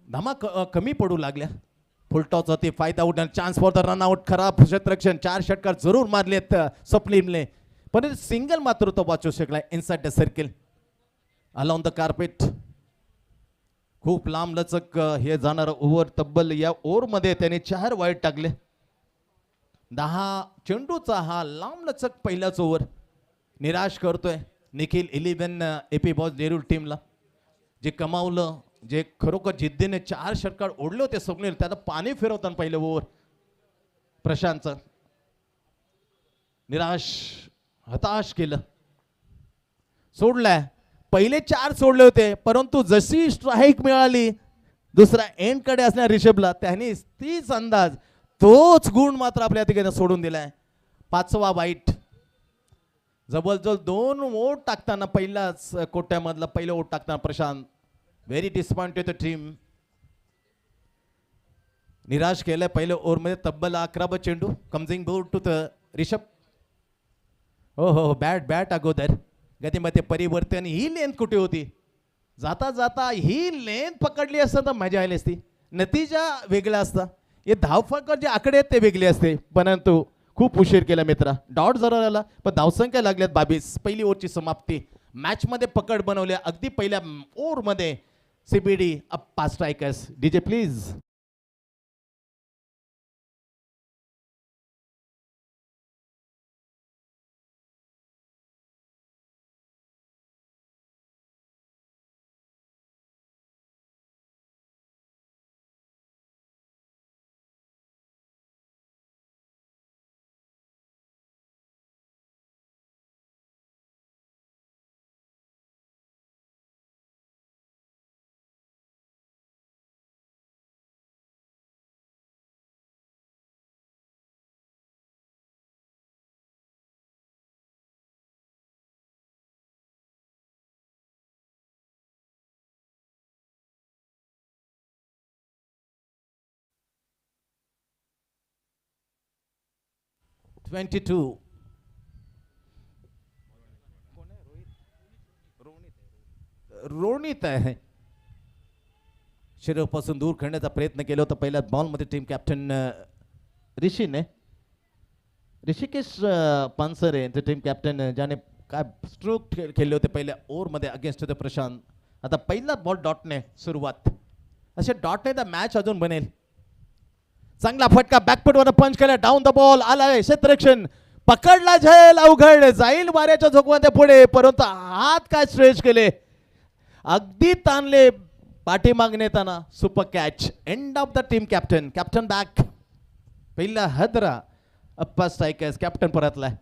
धामा कमी पडू लागल्या. फुलटॉस होती. फायदा उठणार. Chance for the run out. खराब क्षेत्ररक्षण. 4 षटकार जरूर मारलेत स्वप्नीलने पण सिंगल मात्र तो वाचू शकला inside the circle along the carpet. खूप लांब लचक हे जाणार ओव्हर. तब्बल या ओव्हरमध्ये त्याने 4 वाईड टाकले. 10 चेंडूचा हा लांब लचक पहिलाच ओव्हर निराश करतोय निखिल 11 एपी बॉस नेरूळ टीमला. जे कमावलं जे खरोखर जिद्दीने 4 षटकार ओढले होते स्वप्नील त्याला पाणी फिरवताना पहिलं ओव्हर प्रशांतचं निराश हताश केलं. सोडलाय. पहिले 4 सोडले होते परंतु जशी स्ट्राईक मिळाली दुसरा एंड कडे असल्या रिषभला त्याने तीच अंदाज तोच गुण मात्र आपल्या ठिकाणी सोडून दिलाय. 5वा वाईट. जवळजवळ 2 ओट टाकताना पहिलाच कोट्यामधला पहिलं ओट टाकताना प्रशांत व्हेरी डिसपॉइंटेड टीम. निराश केलंय पहिल्या ओव्हरमध्ये. तब्बल 11 चेंडू कमजिंग बोर्ड टू द रिषभ. हो हो बॅट अगोदर गतीमध्ये परिवर्तन. ही लेंथ कुठे होती. जाता जाता ही लेंथ पकडली असता तर मजा आली असती. नतीजा वेगळा असता. हे धावफलक जे आकडे आहेत ते वेगळे असते परंतु खूप उशीर केला मित्रा. डॉट जरा आला पण धावसंख्या लागल्यात 22. पहिली ओव्हरची समाप्ती. मॅच मध्ये पकड बनवल्या अगदी पहिल्या ओव्हरमध्ये. CBD Appa 5 strikers. DJ please. Ronit आहे. शरीरापासून दूर खेळण्याचा प्रयत्न केला होता पहिल्या बॉलमध्ये टीम कॅप्टन ऋषीने. ऋषिकेश पानसरे यांचे टीम कॅप्टन ज्याने काय स्ट्रोक खेळले होते पहिल्या ओव्हरमध्ये अगेन्स्ट द प्रशांत. आता पहिला बॉल डॉटने सुरुवात. असे डॉटने तर मॅच अजून बनेल. चांगला फटका बॅकफुटवर पंच केला. डाऊन द बॉल आलाय. क्षेत्ररक्षण पकडला जाईल. अवघड जाईल वाऱ्याच्या झोकमध्ये पुढे परंतु हात काय स्ट्रेच केले. अगदी ताणले पाठीमाग नेताना. Super catch. End of the team captain. Captain back. पहिला हदरा अप्पा स्ट्रायकर्स. कॅप्टन परतलाय.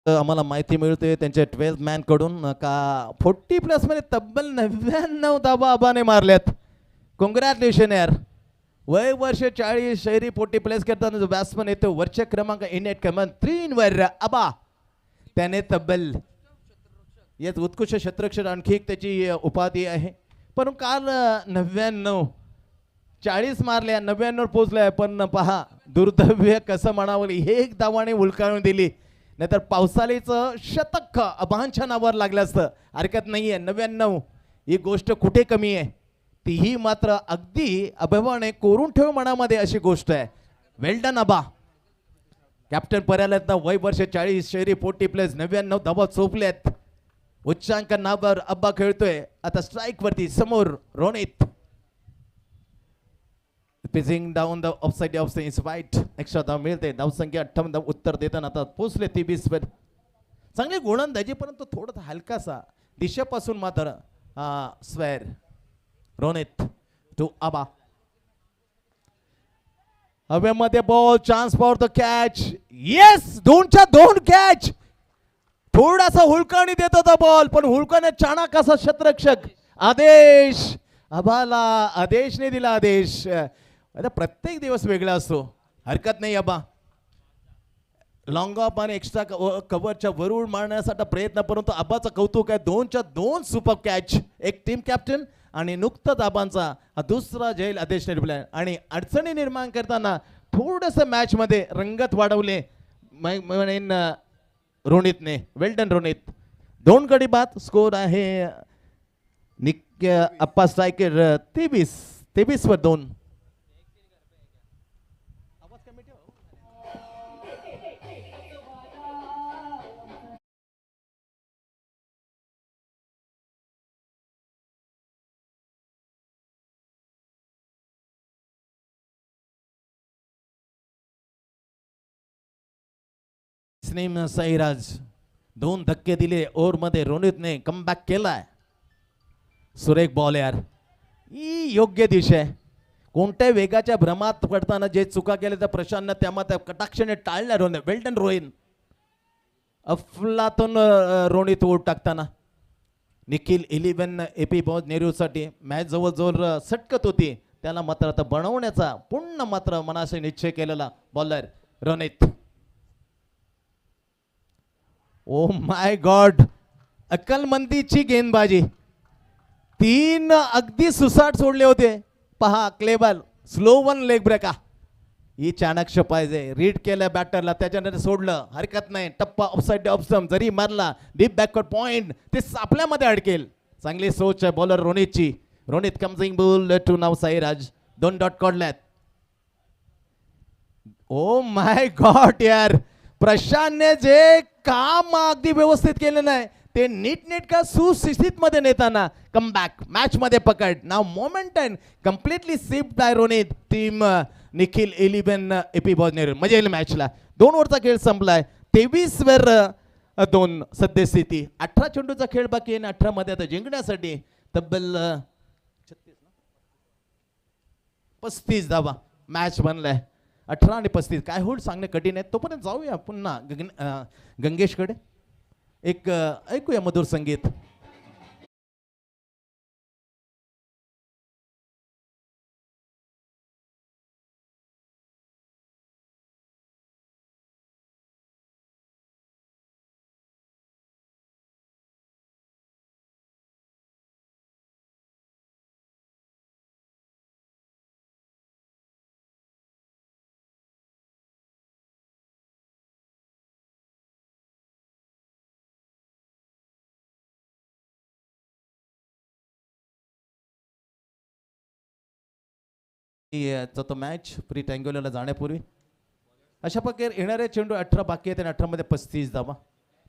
आम्हाला माहिती मिळते त्यांच्या 12 मॅन कडून का 40+ मध्ये तब्बल 99 धावा आबाने मारल्यात. कॉंग्रॅच्युलेशन यार. वय वर्ष 40 शहरी 40+ करताना जो बॅट्समन येतो वरच्या क्रमांक इंडियन क्रमांक 3 वर आबा त्याने तब्बल यात उत्कृष्ट क्षेत्ररक्षण आणखी एक त्याची उपाधी आहे. पण काल 99 40 मारल्या 99 पोहोचल्या पण पहा दुर्दैव्य कसं म्हणावं. एक धावाने उलकाळून दिली. नाहीतर पावसाळीचं शतक अभांच्या नावावर लागलं असतं हरकत नाहीये. 99 ही गोष्ट कुठे कमी आहे. तीही मात्र अगदी अभिमाने कोरून ठेव मनामध्ये अशी गोष्ट आहे. वेल डन आबा. कॅप्टन पर्याल्यात ना वय वर्ष 40 शहरी 40+ 99 धावा चोपल्यात. उच्चांक नावावर अब्बा खेळतोय. आता स्ट्राईक वरती समोर Ronit. Pitching down the offside off is wide. Extra धाव मिळते. धावसंख्या 58 उत्तर देताना आता पोचले 23 वर. चांगली गोलंदाजी परंतु थोडं हलकासा दिशेपासून मात्र स्वेर. रोनित टू आबा. हवेमध्ये ball. Chance for the catch. Yes, 2च्या 2 कॅच. थोडासा हुलकावणी देत होता बॉल पण हुलकाने चाणक असा क्षेत्ररक्षक आदेश आबाला आदेशने दिला आदेश. आता प्रत्येक दिवस वेगळा असतो. हरकत नाही आबा. लॉंग ऑफ आणि एक्स्ट्रा कव्हरच्या वरून मारण्यासाठी प्रयत्न परंतु आबाचं कौतुक आहे. 2च्या 2 सुपर कॅच. एक टीम कॅप्टन आणि नुकतंच आबांचा दुसरा झेल आदेशने दिला आणि अडचणी निर्माण करताना थोडंसं मॅच मध्ये रंगत वाढवले म्हणेन रोनितने. वेल डन रोनित. 2 गडी बाद. स्कोर आहे अप्पा स्ट्रायकर 23 वर 2. साईराज 2 धक्के दिले ओव्हर मध्ये. रोनितने कमबॅक केलाय. सुरेख बॉल यार. ही योग्य दिशा आहे. कोणत्या वेगाच्या भ्रमात पडताना जे चुका केल्या त्या प्रशांतनं त्यामध्ये कटाक्षाने टाळल्या. रोनित. वेल्टन रोहिन. अफलातून रोनित ओढ टाकताना निखिल 11 एपी बॉल नेहरूसाठी मॅच जवळजवळ सटकत होती त्याला मात्र आता बनवण्याचा पूर्ण मात्र मनाशी निश्चय केलेला bowler Ronit. Oh my god. अक्कलमंदीची गेंदबाजी. 3 अगदी सुसाट सोडले होते. पहा क्लेबल स्लो 1 लेग ब्रेका. ही चाणक्य पाहिजे. रीड केलं बॅटरला त्याच्यानंतर सोडलं. हरकत नाही. टप्पा ऑफसाईड ऑफ स्टंप जरी मारला डीप बॅकवर्ड पॉइंट ते आपल्यामध्ये अडकेल. चांगली सोच आहे बॉलर रोनितची. रोनित कम्सिंग ball to now Sairaj. 2 dot काढल्यात. ओ माय गॉड यार. प्रशांतने जे काम अगदी व्यवस्थित केलं नाही ते नीटनेटका सुस्थितीत मध्ये नेताना कमबॅक मॅच मध्ये पकड. Now moment and completely shift by Ronit. Team Nikhil 11 AP ball Nerul. मजा येईल मॅचला. 2 ओव्हरचा खेळ संपलाय. 23 वर 2 सद्यस्थिती. 18 चेंडूचा खेळ बाकी आहे. 18 मध्ये आता जिंकण्यासाठी तब्बल 35 धावा मॅच बनलाय. 18 आणि 35 काय होईल सांगणे कठीण आहे. तोपर्यंत जाऊया पुन्हा गंगेशकडे. एक ऐकूया मधुर संगीत. तो मॅच प्री टँग्युलरला जाण्यापूर्वी अशा प्रकारे येणारे चेंडू 18 बाकी आहेत आणि 18 मध्ये 35 धावा.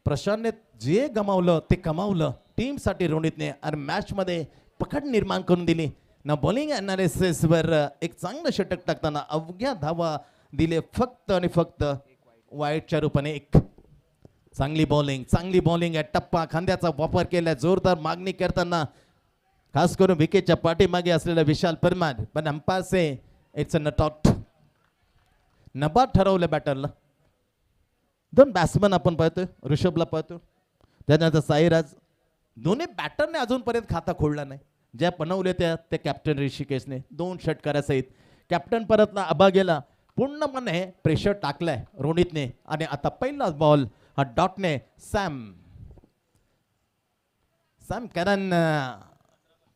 प्रशांतने जे गमावलं ते कमावलं टीमसाठी रोनितने आणि मॅच मध्ये पकड निर्माण करून दिली. ना बॉलिंग अनालिसिस वर एक चांगलं षटक टाकताना अवघ्या धावा दिले फक्त आणि फक्त वाईटच्या रूपाने 1. चांगली बॉलिंग आहे. टप्पा खांद्याचा वापर केला. जोरदार मागणी करताना खास करून विकेटच्या पाठीमागे असलेला विशाल परमार पण umpire say it's a not out. नबाद ठरवलं बॅटरला. 2 बॅट्समन आपण पाहतोय. ऋषभला पाहतो त्यानंतर साईराज. दोन्ही बॅटरने अजूनपर्यंत खाता खोलला नाही. ज्या बनवले त्या कॅप्टन ऋषिकेशने 2 षटकारासहित. कॅप्टन परतला. आबा गेला. पूर्णपणे प्रेशर टाकलाय रोनितने आणि आता पहिलाच बॉल हा डॉटने सॅम करन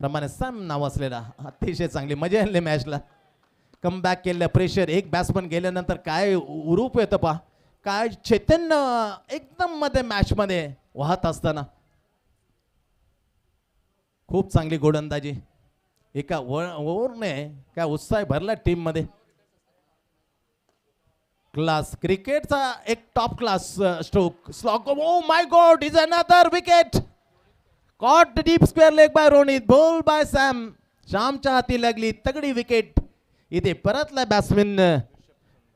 प्रमाणे सॅम नाव असलेला अतिशय चांगली मजा आणली मॅचला. कमबॅक केलं. प्रेशर. एक बॅट्समन गेल्यानंतर काय उरूप येतं पहा. काय चैतन्य एकदम मध्ये मॅच मध्ये वाहत असताना खूप चांगली गोलंदाजी. एका ओव्हरने काय उत्साह भरला टीम मध्ये. क्लास क्रिकेटचा एक top class stroke. Slog. Oh my god. Is another wicket. Caught deep square leg by Ronit. Ball by Sam. श्यामच्या हाती लागली तगडी विकेट. इथे परतला बॅट्समॅन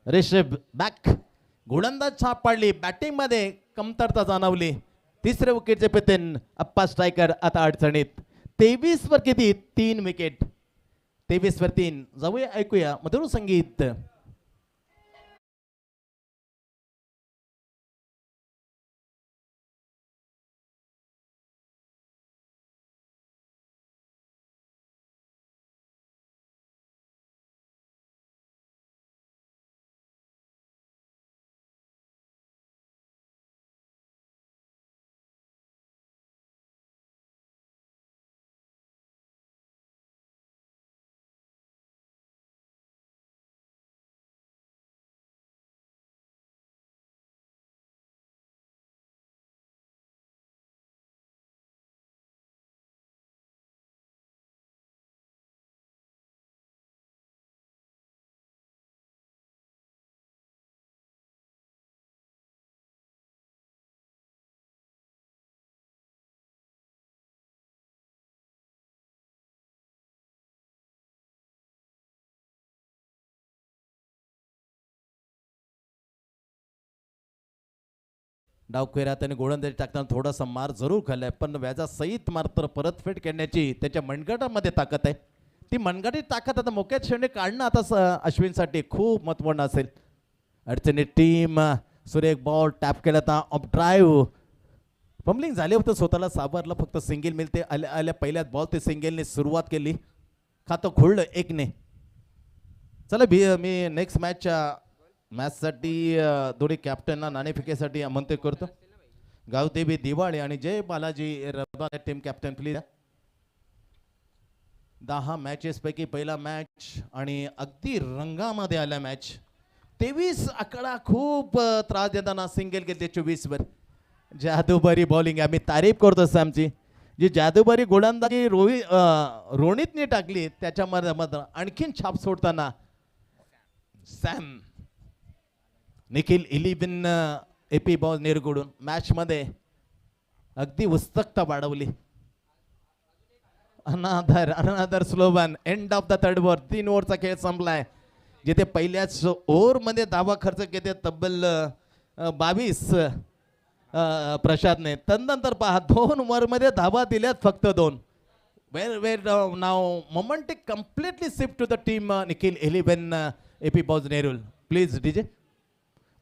रिषभ बॅक. गोलंदाज छाप पाडली, बॅटिंग मध्ये कमतरता जाणवली. तिसरे विकेटचे पेतेन अप्पा स्ट्रायकर आता अडचणीत. 23 वर किती 3 विकेट. 23 वर 3. जाऊया ऐकूया मधुर संगीत. डावखेऱ्यात आणि गोलंदाजी टाकताना थोडासा मार जरूर खाल्लाय, पण व्याजा सहित मात्र परतफेड करण्याची त्याच्या मनगटामध्ये ताकद आहे. ती मनगटी ताकद आता मोक्यात क्षणी काढणं आता अश्विनसाठी खूप महत्त्वपूर्ण असेल. अडचणीत टीम. सुरेख बॉल टॅप केला होता ऑफ ड्राईव्ह. फंबलिंग झाले होतं, स्वतःला सावरलं, फक्त सिंगल मिळते. आल्या पहिल्याच बॉल ते सिंगलने सुरुवात केली. खातं खोललं 1ने. चला मी नेक्स्ट मॅचसाठी दोन्ही कॅप्टनना नाणेफेकीसाठी आमंत्रित करतो. गावदेवी दिवाळे आणि Jai Balaji Rabale team captain please. 10 matches पैकी पहिला मॅच आणि अगदी रंगामध्ये आला मॅच. 23 आकडा खूप त्रास देताना सिंगल घेतले 24 वर. जादूबारी बॉलिंग आम्ही तारीफ करतो सॅमची. जी जादूबारी गोलंदाजी रोहितने टाकली त्याच्यामध्ये आणखीन छाप सोडताना सॅम. निखिल 11 एपी बॉल निरगुडून मॅच मध्ये अगदी उत्सुकता वाढवली. Another slogan end of the third over. 3 ओव्हरचा खेळ संपलाय, जिथे पहिल्याच ओव्हर मध्ये धावा खर्च केले तब्बल 22 प्रसादने. तदनंतर पहा 2 ओव्हर मध्ये धावा दिल्यात फक्त 2. Where now moment completely shift to the team Nikhil 11 AP ball Nerul. Please DJ.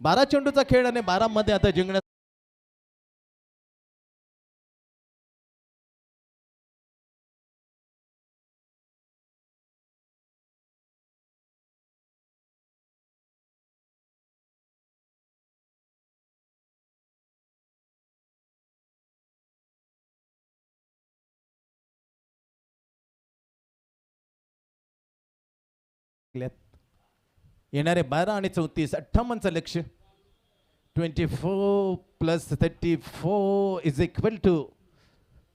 12 चेंडूचा खेळ आणि 12 मध्ये आता जिंकण्यात येणारे 12 आणि 34 58चं लक्ष. 24 प्लस 34 इज इक्वल टू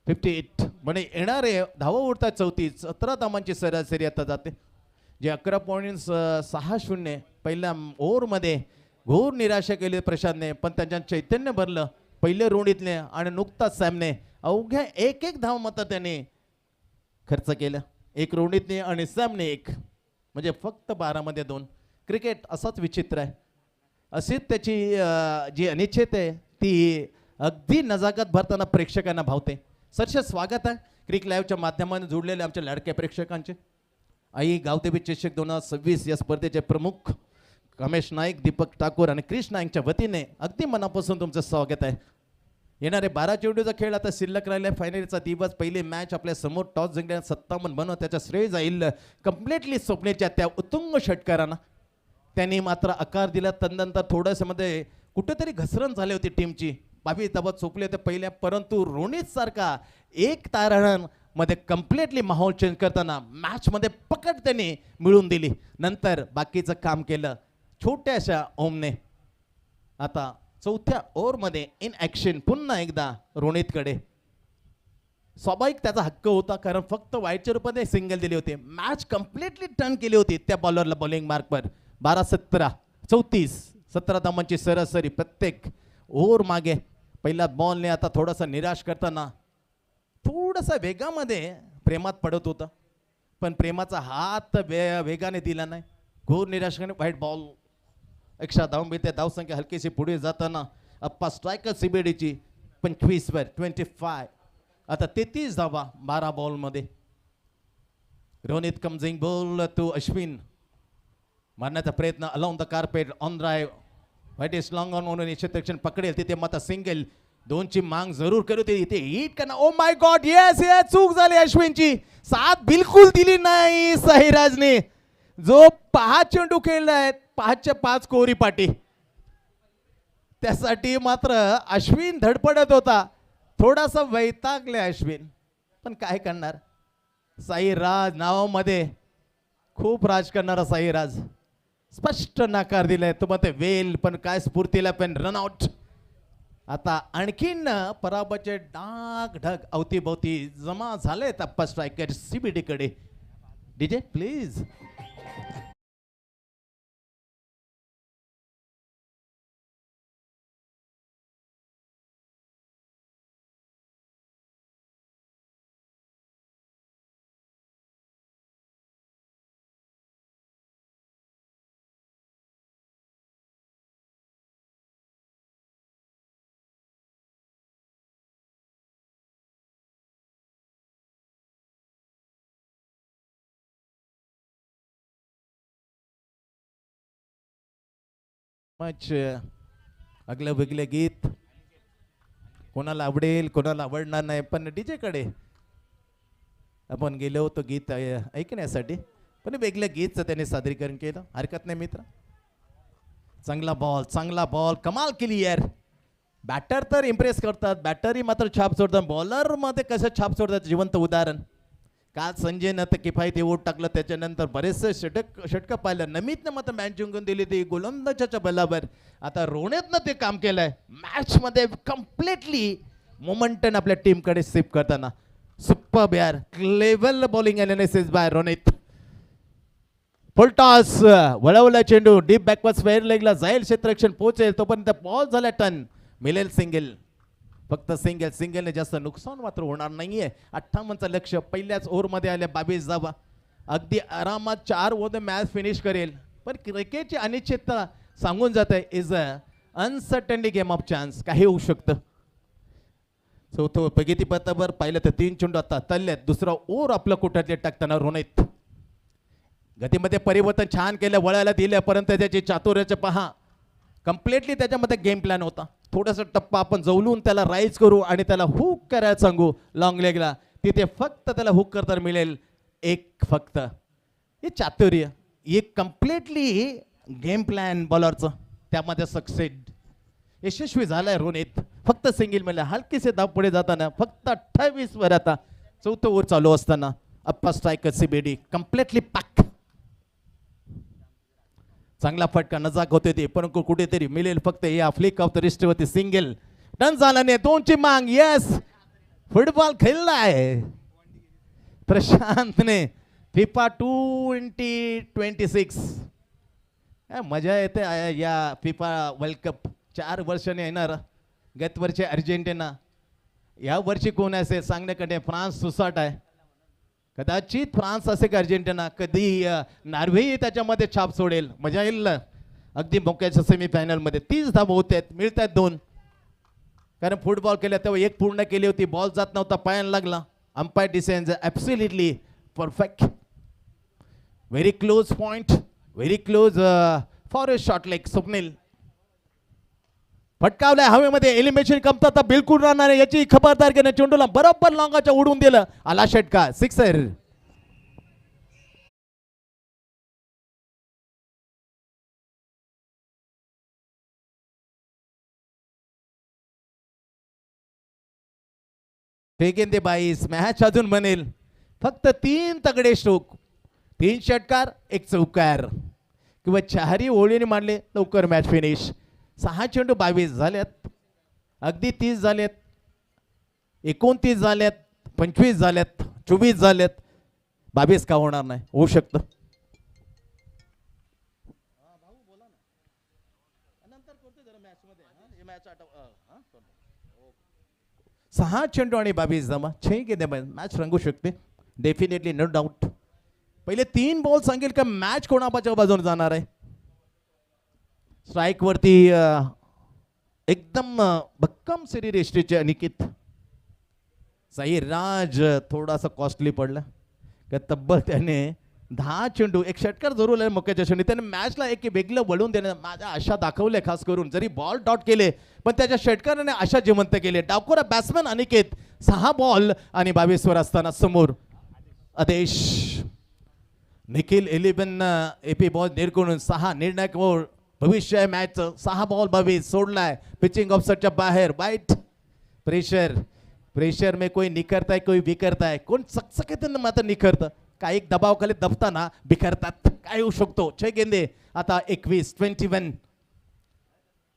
58. म्हणजे येणारे धावा उडतात 34. 17 धावांची सरासरी आता जाते. जे 11.60 पहिल्या ओव्हरमध्ये घोर निराशा केली प्रशांतने, पण त्यांच्या चैतन्य भरलं पहिले रोडीतले आणि नुकताच सॅमने अवघ्या 1 धाव मत त्याने खर्च केलं. 1 रोडीतने आणि सॅमने 1, म्हणजे फक्त 12 मध्ये 2. क्रिकेट असाच विचित्र आहे. अशीच त्याची जी अनिश्चित आहे ती अगदी नजाकत भरताना प्रेक्षकांना भावते. सरसे स्वागत आहे क्रिक लाईव्हच्या माध्यमाने जोडलेले आमच्या लाडक्या प्रेक्षकांचे. आई गावदेवी चषक 2026 या स्पर्धेचे प्रमुख रमेश नाईक, दीपक ठाकूर आणि क्रिश नाईकच्या वतीने अगदी मनापासून तुमचं स्वागत आहे. येणारे 12 चेंडूचा खेळ आता शिल्लक राहिला. फायनलचा दिवस. पहिली मॅच आपल्या समोर टॉस जिंकल्या 57 बनव. त्याचा श्रेय जाईल कम्प्लिटली स्वप्नेच्या त्या उत्तुंग षटकारांना. त्यांनी मात्र आकार दिला. तदनंतर थोडंसं मध्ये कुठेतरी घसरण झाली होती टीमची. 22 धावा चुकले होते पहिल्या, परंतु रोहित सारखा 1 तारण मध्ये कम्प्लिटली माहोल चेंज करताना मॅच मध्ये पकड त्यांनी मिळवून दिली. नंतर बाकीचं काम केलं छोट्याशा ओमने. आता 4थ्या ओव्हरमध्ये इन ॲक्शन पुन्हा एकदा रोहितकडे. स्वाभाविक त्याचा हक्क होता, कारण फक्त वाईटच्या रूपाने सिंगल दिली होती. मॅच कम्प्लिटली टर्न केली होती त्या बॉलरला बॉलिंग मार्कवर. 12-17 34 17 धावांची सरासरी प्रत्येक ओव्हर मागे. पहिल्या बॉलने आता थोडासा निराश करताना थोडासा वेगामध्ये प्रेमात पडत होता. पण प्रेमाचा हात वेगाने दिला नाही. घोर निराशाने व्हाईट बॉल. एक्स्ट्रा धाव मिळते. धावसंख्या हलकीशी पुढे जाताना अप्पा स्ट्रायकर सीबीडीची 25 वर 25. आता 33 धावा 12 बॉलमध्ये. रोनित कमजिंग बॉल टू अश्विन. मारण्याचा प्रयत्न along the carpet on drive. White is long on म्हणून क्षेत्ररक्षण पकडेल तिथे मात्र सिंगल. दोनची मांग जरूर करू ते इथे हिट करणार. ओ माय गॉड येस येस चूक झाली अश्विनची. साथ बिलकुल दिली नाही साईराजने. जो 5 चेंडू खेळलाय 5च्या 5 कोहरी पाटी. त्यासाठी मात्र अश्विन धडपडत होता. थोडासा वैतागले अश्विन पण काय करणार. साईराज नावामध्ये खूप राज करणारा साईराज स्पष्ट नकार दिलाय. तुम्हाला वेल पण काय स्फूर्तीला पण रनआउट. आता आणखीन पराभवाचे डाग ढग अवतीभोवती जमा झालेत अप्पा स्ट्रायकर सीबीडी कडे. DJ please. मच अगलं वेगळे गीत कोणाला आवडेल कोणाला आवडणार नाही पण डीजे कडे आपण गेलो होतो गीत ऐकण्यासाठी. पण वेगळं गीतचं त्याने सादरीकरण केलं. हरकत नाही मित्र. चांगला बॉल कमाल केली यार. बॅटर तर इम्प्रेस करतात. बॅटरी मात्र छाप सोडतात. बॉलर मध्ये कसं छाप सोडतात जिवंत उदाहरण. काल संजयनं तर किफायती ओट टाकलं. त्याच्यानंतर बरेचसे षटकं पाहिलं. नमितनं मात्र मॅच जिंकून दिली ती गोलंदाजाच्या बलावर. आता रोनेतनं ते काम केलंय मॅच मध्ये कम्प्लिटली मोमेंटन आपल्या टीमकडे शिफ्ट करताना. सुपर यार clever bowling analysis by Ronit. Full toss वळवला चेंडू डीप बॅकवर्ड स्क्वेअर लेगला जाईल. क्षेत्ररक्षण पोहोचेल तोपर्यंत बॉल झाला टर्न. मिळेल सिंगल. फक्त सिंगलने जास्त नुकसान मात्र होणार नाहीये. 58चं लक्ष्य पहिल्याच ओव्हरमध्ये आल्या 22 धावा. अगदी आरामात 4 ओव्हर मॅच फिनिश करेल. पण क्रिकेटची अनिश्चितता सांगून जात आहे is a uncertainly game of chance. काही होऊ शकतं. चौथं प्रगतीपथावर पाहिलं तर 3 चेंडू आता तल्ल्यात. दुसरा ओव्हर आपलं कोठातले टाकताना रोनित. गतीमध्ये परिवर्तन छान केलं. वळायला दिलं परंतु त्याची चातुर्याचं पहा. कम्प्लिटली त्याच्यामध्ये गेम प्लॅन होता. थोडासा टप्पा आपण जवळून त्याला राईज करू आणि त्याला हुक करायला सांगू लॉंग लेगला. तिथे फक्त त्याला हुक करता मिळेल एक. फक्त हे चातुर्य एक कम्प्लिटली गेम प्लॅन बॉलरचं त्यामध्ये सक्सेड यशस्वी झालाय रोनित. फक्त सिंगल मिळालं. हलकीसे धाव पुढे जाताना फक्त 28 वर. आता 4थं ओव्हर चालू असताना अप्पा स्ट्रायकर सीबीडी कम्प्लिटली पॅक. चांगला फटका नजाक होते ते परंतु कुठेतरी मिळेल. फक्त या फ्लिक ऑफ द रिस्टवरती सिंगल. टर्न झाला नाही. 2ची मांग. येस फुटबॉल खेळलाय प्रशांतने. फिफा 2026 मजा येते या फिफा वर्ल्ड कप. 4 वर्षाने येणार. गत वर्षी अर्जेंटिना. या वर्षी कोण असेल सांगण्याकडे. फ्रान्स सुसाट आहे. कदाचित फ्रान्स असे का अर्जेंटिना. कधी नॉर्वे त्याच्यामध्ये छाप सोडेल. मजा येईल अगदी मोक्याच्या सेमीफायनलमध्ये. 30 धावा होत आहेत. मिळत आहेत 2. कारण फुटबॉल केल्या तेव्हा 1 पूर्ण केली होती. बॉल जात नव्हता. पायाला लागला. Umpire decision absolutely perfect. Very close point. Very close for a shot leg. Swapnil फटकावल्या हवेमध्ये. एलिमिनेशन कमतरता बिलकुल राहणार आहे याची खबरदार घेणं. चेंडूला बरोबर लॉंगाच्या उडून दिलं. आला षटकार. सिक्सर. फेकेंदे 22. मॅच अजून बनेल. फक्त 3 तगडे स्ट्रोक. 3 षटकार 1 चौकार किंवा 4ही ओळीने मारले लवकर मॅच फिनिश. 6 चेंडू 22 झाल्यात. अगदी 30 झालेत. 29 झाल्यात. 25 झाल्यात. 24 झाल्यात. 22 का होणार नाही. होऊ शकतं. 6 चेंडू आणि 22 धावा. 6 गेंदे मॅच रंगू शकते. Definitely no doubt. पहिले 3 बॉल सांगेल का मॅच कोणाच्या बाजूने जाणार आहे. स्ट्राईक वरती एकदम भक्कम शरीर यष्टीचे अनिकेत. साईराज थोडासा कॉस्टली पडला का तब्बल त्याने 10 चेंडू एक षटकार जरूर आहे मोक्याच्या क्षणी. त्याने मॅचला एक वेगळं वळून देणे माझ्या आशा दाखवल्या. खास करून जरी बॉल डॉट केले पण त्याच्या षटकाराने आशा जिवंत केले. डावखोरा बॅट्समॅन अनिकेत 6 बॉल आणि 22 वर असताना समोर आदेश. निखिल 11 एपी बॉल निर्गुण 6 निर्णायक ओव्हर भविष्य आहे मॅच. 6 बॉल 22 सोडलाय पिचिंग ऑफसेटच्या बाहेर. वाईट प्रेशर में कोई निखरता है कोई बिखरता है. कोण चकचकीत मात्र निखरतं काही दबावाखाली दबताना बिखरतात. काय होऊ शकतो. 6 गेंदे आता 21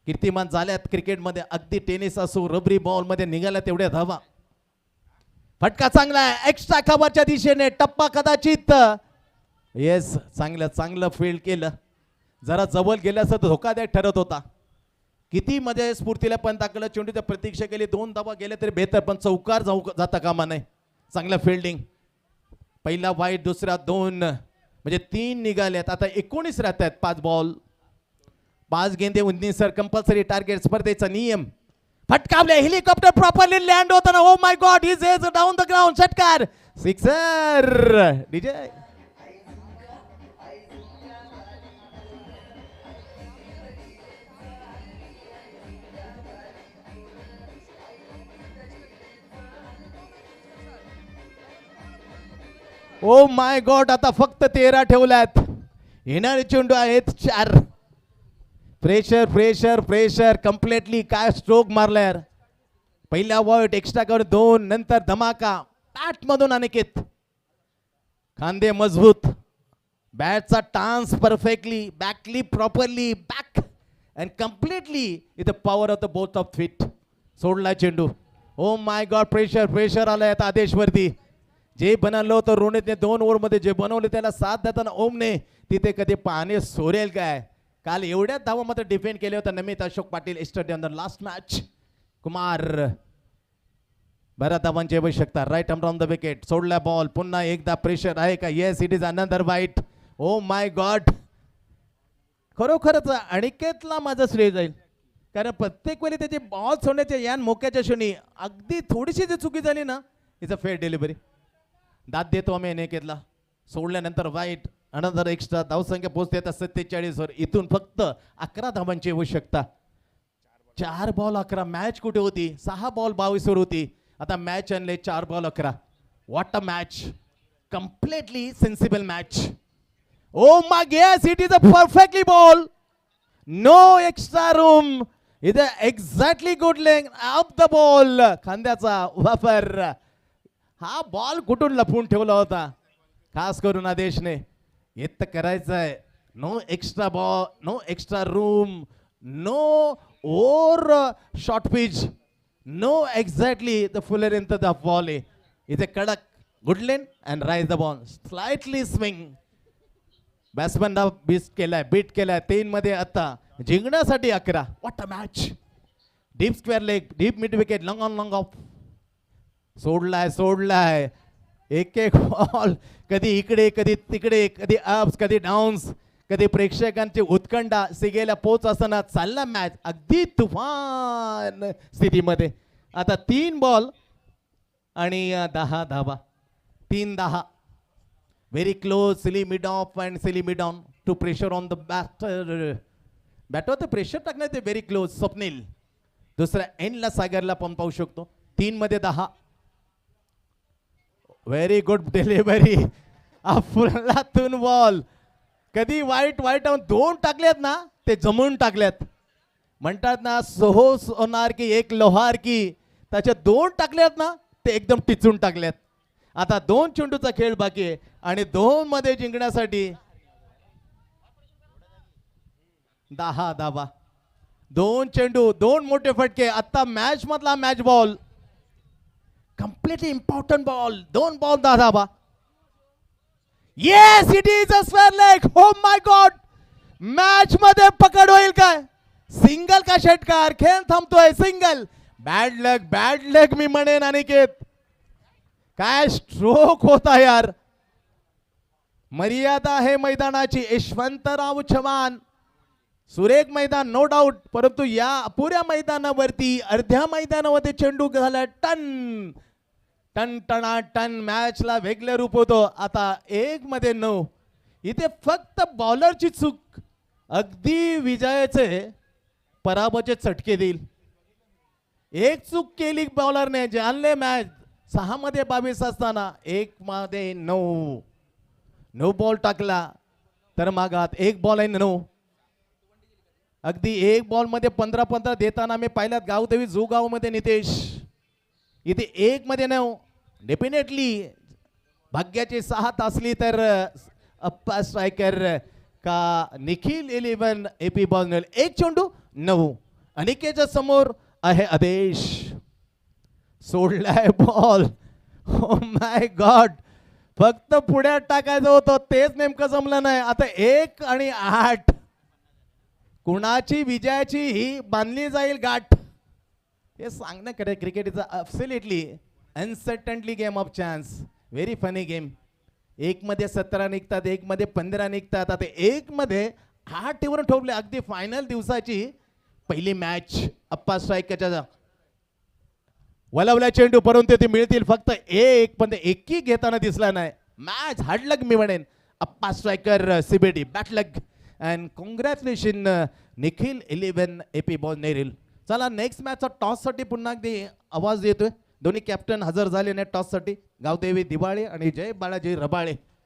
कीर्तिमान झाल्यात क्रिकेटमध्ये. अगदी टेनिस असो रबरी बॉल मध्ये निघाल्या तेवढ्या धावा. फटका चांगला आहे एक्स्ट्रा कव्हरच्या दिशेने. टप्पा कदाचित येस चांगलं फील्ड केलं. जरा जवळ गेल्यास धोकादायक ठरत होता. किती मध्ये स्फूर्तीला पण टाकलं. चेंडूच्या प्रतीक्षा केली. 2 धावा गेल्या तरी बेहतर पण चौकार जाता कामा नाही. चांगलं फिल्डिंग. पहिला वाईट दुसरा 2 म्हणजे 3 निघाल्यात. आता 19 राहत आहेत. 5 बॉल 5 गेंदे 19 कंपल्सरी टार्गेट स्पर्धेचा नियम. फटकावले हेलिकॉप्टर प्रॉपरली लँड होताना. Oh my god is down the ground. षटकार sixer. DJ oh my god आता फक्त 13 ठेवल्यात. येणारे चेंडू आहेत 4. Pressure completely. काय स्ट्रोक मारला यार. पहिल्या वॉइट एक्स्ट्रा करून 2 नंतर धमाका बॅट मधून अनिकेत. खांदे मजबूत. बॅटचा टान्स परफेक्टली. बॅकली प्रॉपरली बॅक अँड कम्प्लिटली इथं power of the both of feet. सोडला चेंडू. ओ माय गॉड प्रेशर आलाय आता आदेशवरती. जे बनवलं होतं रोहितने 2 ओव्हरमध्ये जे बनवले त्याला साथ देताना ओमने तिथे कधी पाणी सोरेल काय. काल एवढ्याच धावा मात्र डिफेंड केले होते Namit Ashok Patil stadium last match. Kumar 12 धावांची आवश्यकता. Right arm on the wicket. सोडला बॉल. पुन्हा एकदा प्रेशर आहे का. येस इट इज अनदर वाईट. ओ माय गॉड खरोखरच अनिकेतला माझं श्रेय जाईल. कारण प्रत्येक वेळी त्याची बॉल सोडण्याच्या यान मोक्याच्या क्षणी अगदी थोडीशी जी चुकी झाली ना इज अ फेअर डिलिव्हरी. दाद देतो आम्ही अनिकेतला. सोडल्यानंतर वाईट. अनंतर एक्स्ट्रा. धावसंख्या पोहोचते आता 47 वर. इथून फक्त 11 धावांची आवश्यकता. 4 बॉल 11. मॅच कुठे होती. 6 बॉल 22 वर होती. आता मॅच आणले 4 ball 11. What a match. Completely sensible match. Oh my god it is a perfectly ball. No extra room. इथे exactly good length of the ball. खांद्याचा वापर. हा बॉल कुठून लपवून ठेवला होता खास करून आदेशने. येत करायचं आहे. No extra ball. No extra room. No or short pitch. No exactly the full length the ball. इथे कडक good length and rise the ball. Slightly swing. बॅट्समॅनला बीट केलाय 3 मध्ये. आता जिंकण्यासाठी 11. What a match. Deep square leg. Deep mid wicket. Long on long off. सोडलाय एक ball. कधी इकडे कधी तिकडे. कधी अप्स कधी डाऊन्स. कधी प्रेक्षकांची उत्कंठा सिगेला पोच असताना चालला मॅच अगदी तुफान स्थितीमध्ये. आता 3 बॉल आणि 10 धावा. 3-10. Very close. Silly mid off and silly mid on to pressure on the batter ते प्रेशर टाकण्यात ते व्हेरी क्लोज. स्वप्नील दुसऱ्या एंडला सागरला पण पाहू शकतो. 3 मध्ये 10. Very good delivery. फुलातून बॉल. कधी वाईट 2 टाकल्यात ना ते जमून टाकल्यात. म्हणतात ना सोहो सोनार की एक लोहार की. त्याच्या 2 टाकल्यात ना ते एकदम टिचून टाकल्यात. आता 2 चेंडूचा खेळ बाकी आहे आणि 2 मध्ये जिंकण्यासाठी 10 धावा. 2 चेंडू 2 मोठे फटके. आता मॅच मधला match ball. Completely important ball. 2 ball 10 धावा. Yes it is a square leg. O my God. Match मध्ये पकड होईल काय. सिंगल का षटकार. खेळ थांबतोय. सिंगल. बॅड लक मी म्हणेन अनिकेत. काय स्ट्रोक होता यार. मर्यादा आहे मैदानाची. यशवंतराव चव्हाण, सुरेख मैदान नो डाऊट, परंतु या पुऱ्या मैदानावरती अर्ध्या मैदानामध्ये चेंडू झाला टन टन टना टन. मॅचला वेगळं रूप होतो. आता 1-9. इथे फक्त बॉलरची चूक अगदी विजयाचे पराभवाचे चटके देईल. एक चूक केली बॉलरने, जाणले मॅच 6 मध्ये 22 असताना 1 मध्ये 9 बॉल टाकला तर मागात 1 बॉल आहे 9. अगदी 1 बॉल मध्ये 15 देताना मी पाहिल्यात गावदेवी जुगाव मध्ये नितेश. इथे 1 मध्ये 9. डेफिनेटली भाग्याची साथ असली तर अप्पा स्ट्रायकर का निखिल 11 एपी बॉल 1 चेंडू 9. अनिकेच्या समोर आहे आदेश. सोडलाय बॉल. ओ माय गॉड, फक्त पुढ्यात टाकायचं होतं तेच नेमकं जमलं नाही. आता 1 आणि 8 कुणाची विजयाची ही बांधली जाईल गाठ हे सांगणं खरं. Cricket is absolutely uncertainly game of chance. Very funny game. 1 मध्ये 17 निघतात, 1 मध्ये 15 निघतात. आता 1 मध्ये 8 वर ठोकले. अगदी फायनल दिवसाची पहिली मॅच. अप्पा स्ट्रायकरच्या वलवल्या चेंडू, परंतु ते मिळतील फक्त 1, पण एकही घेताना दिसला नाही. मॅच हार्डलक मी म्हणेन. Appa striker CBD bad luck and congratulation Nikhil 11 AP ball Nerul. चला नेक्स्ट मॅचचा टॉससाठी पुन्हा अगदी आवाज येतोय. दोन्ही कॅप्टन हजर झाले नाही टॉससाठी. गावदेवी दिवाळे आणि जय बाळाजी रबाळे.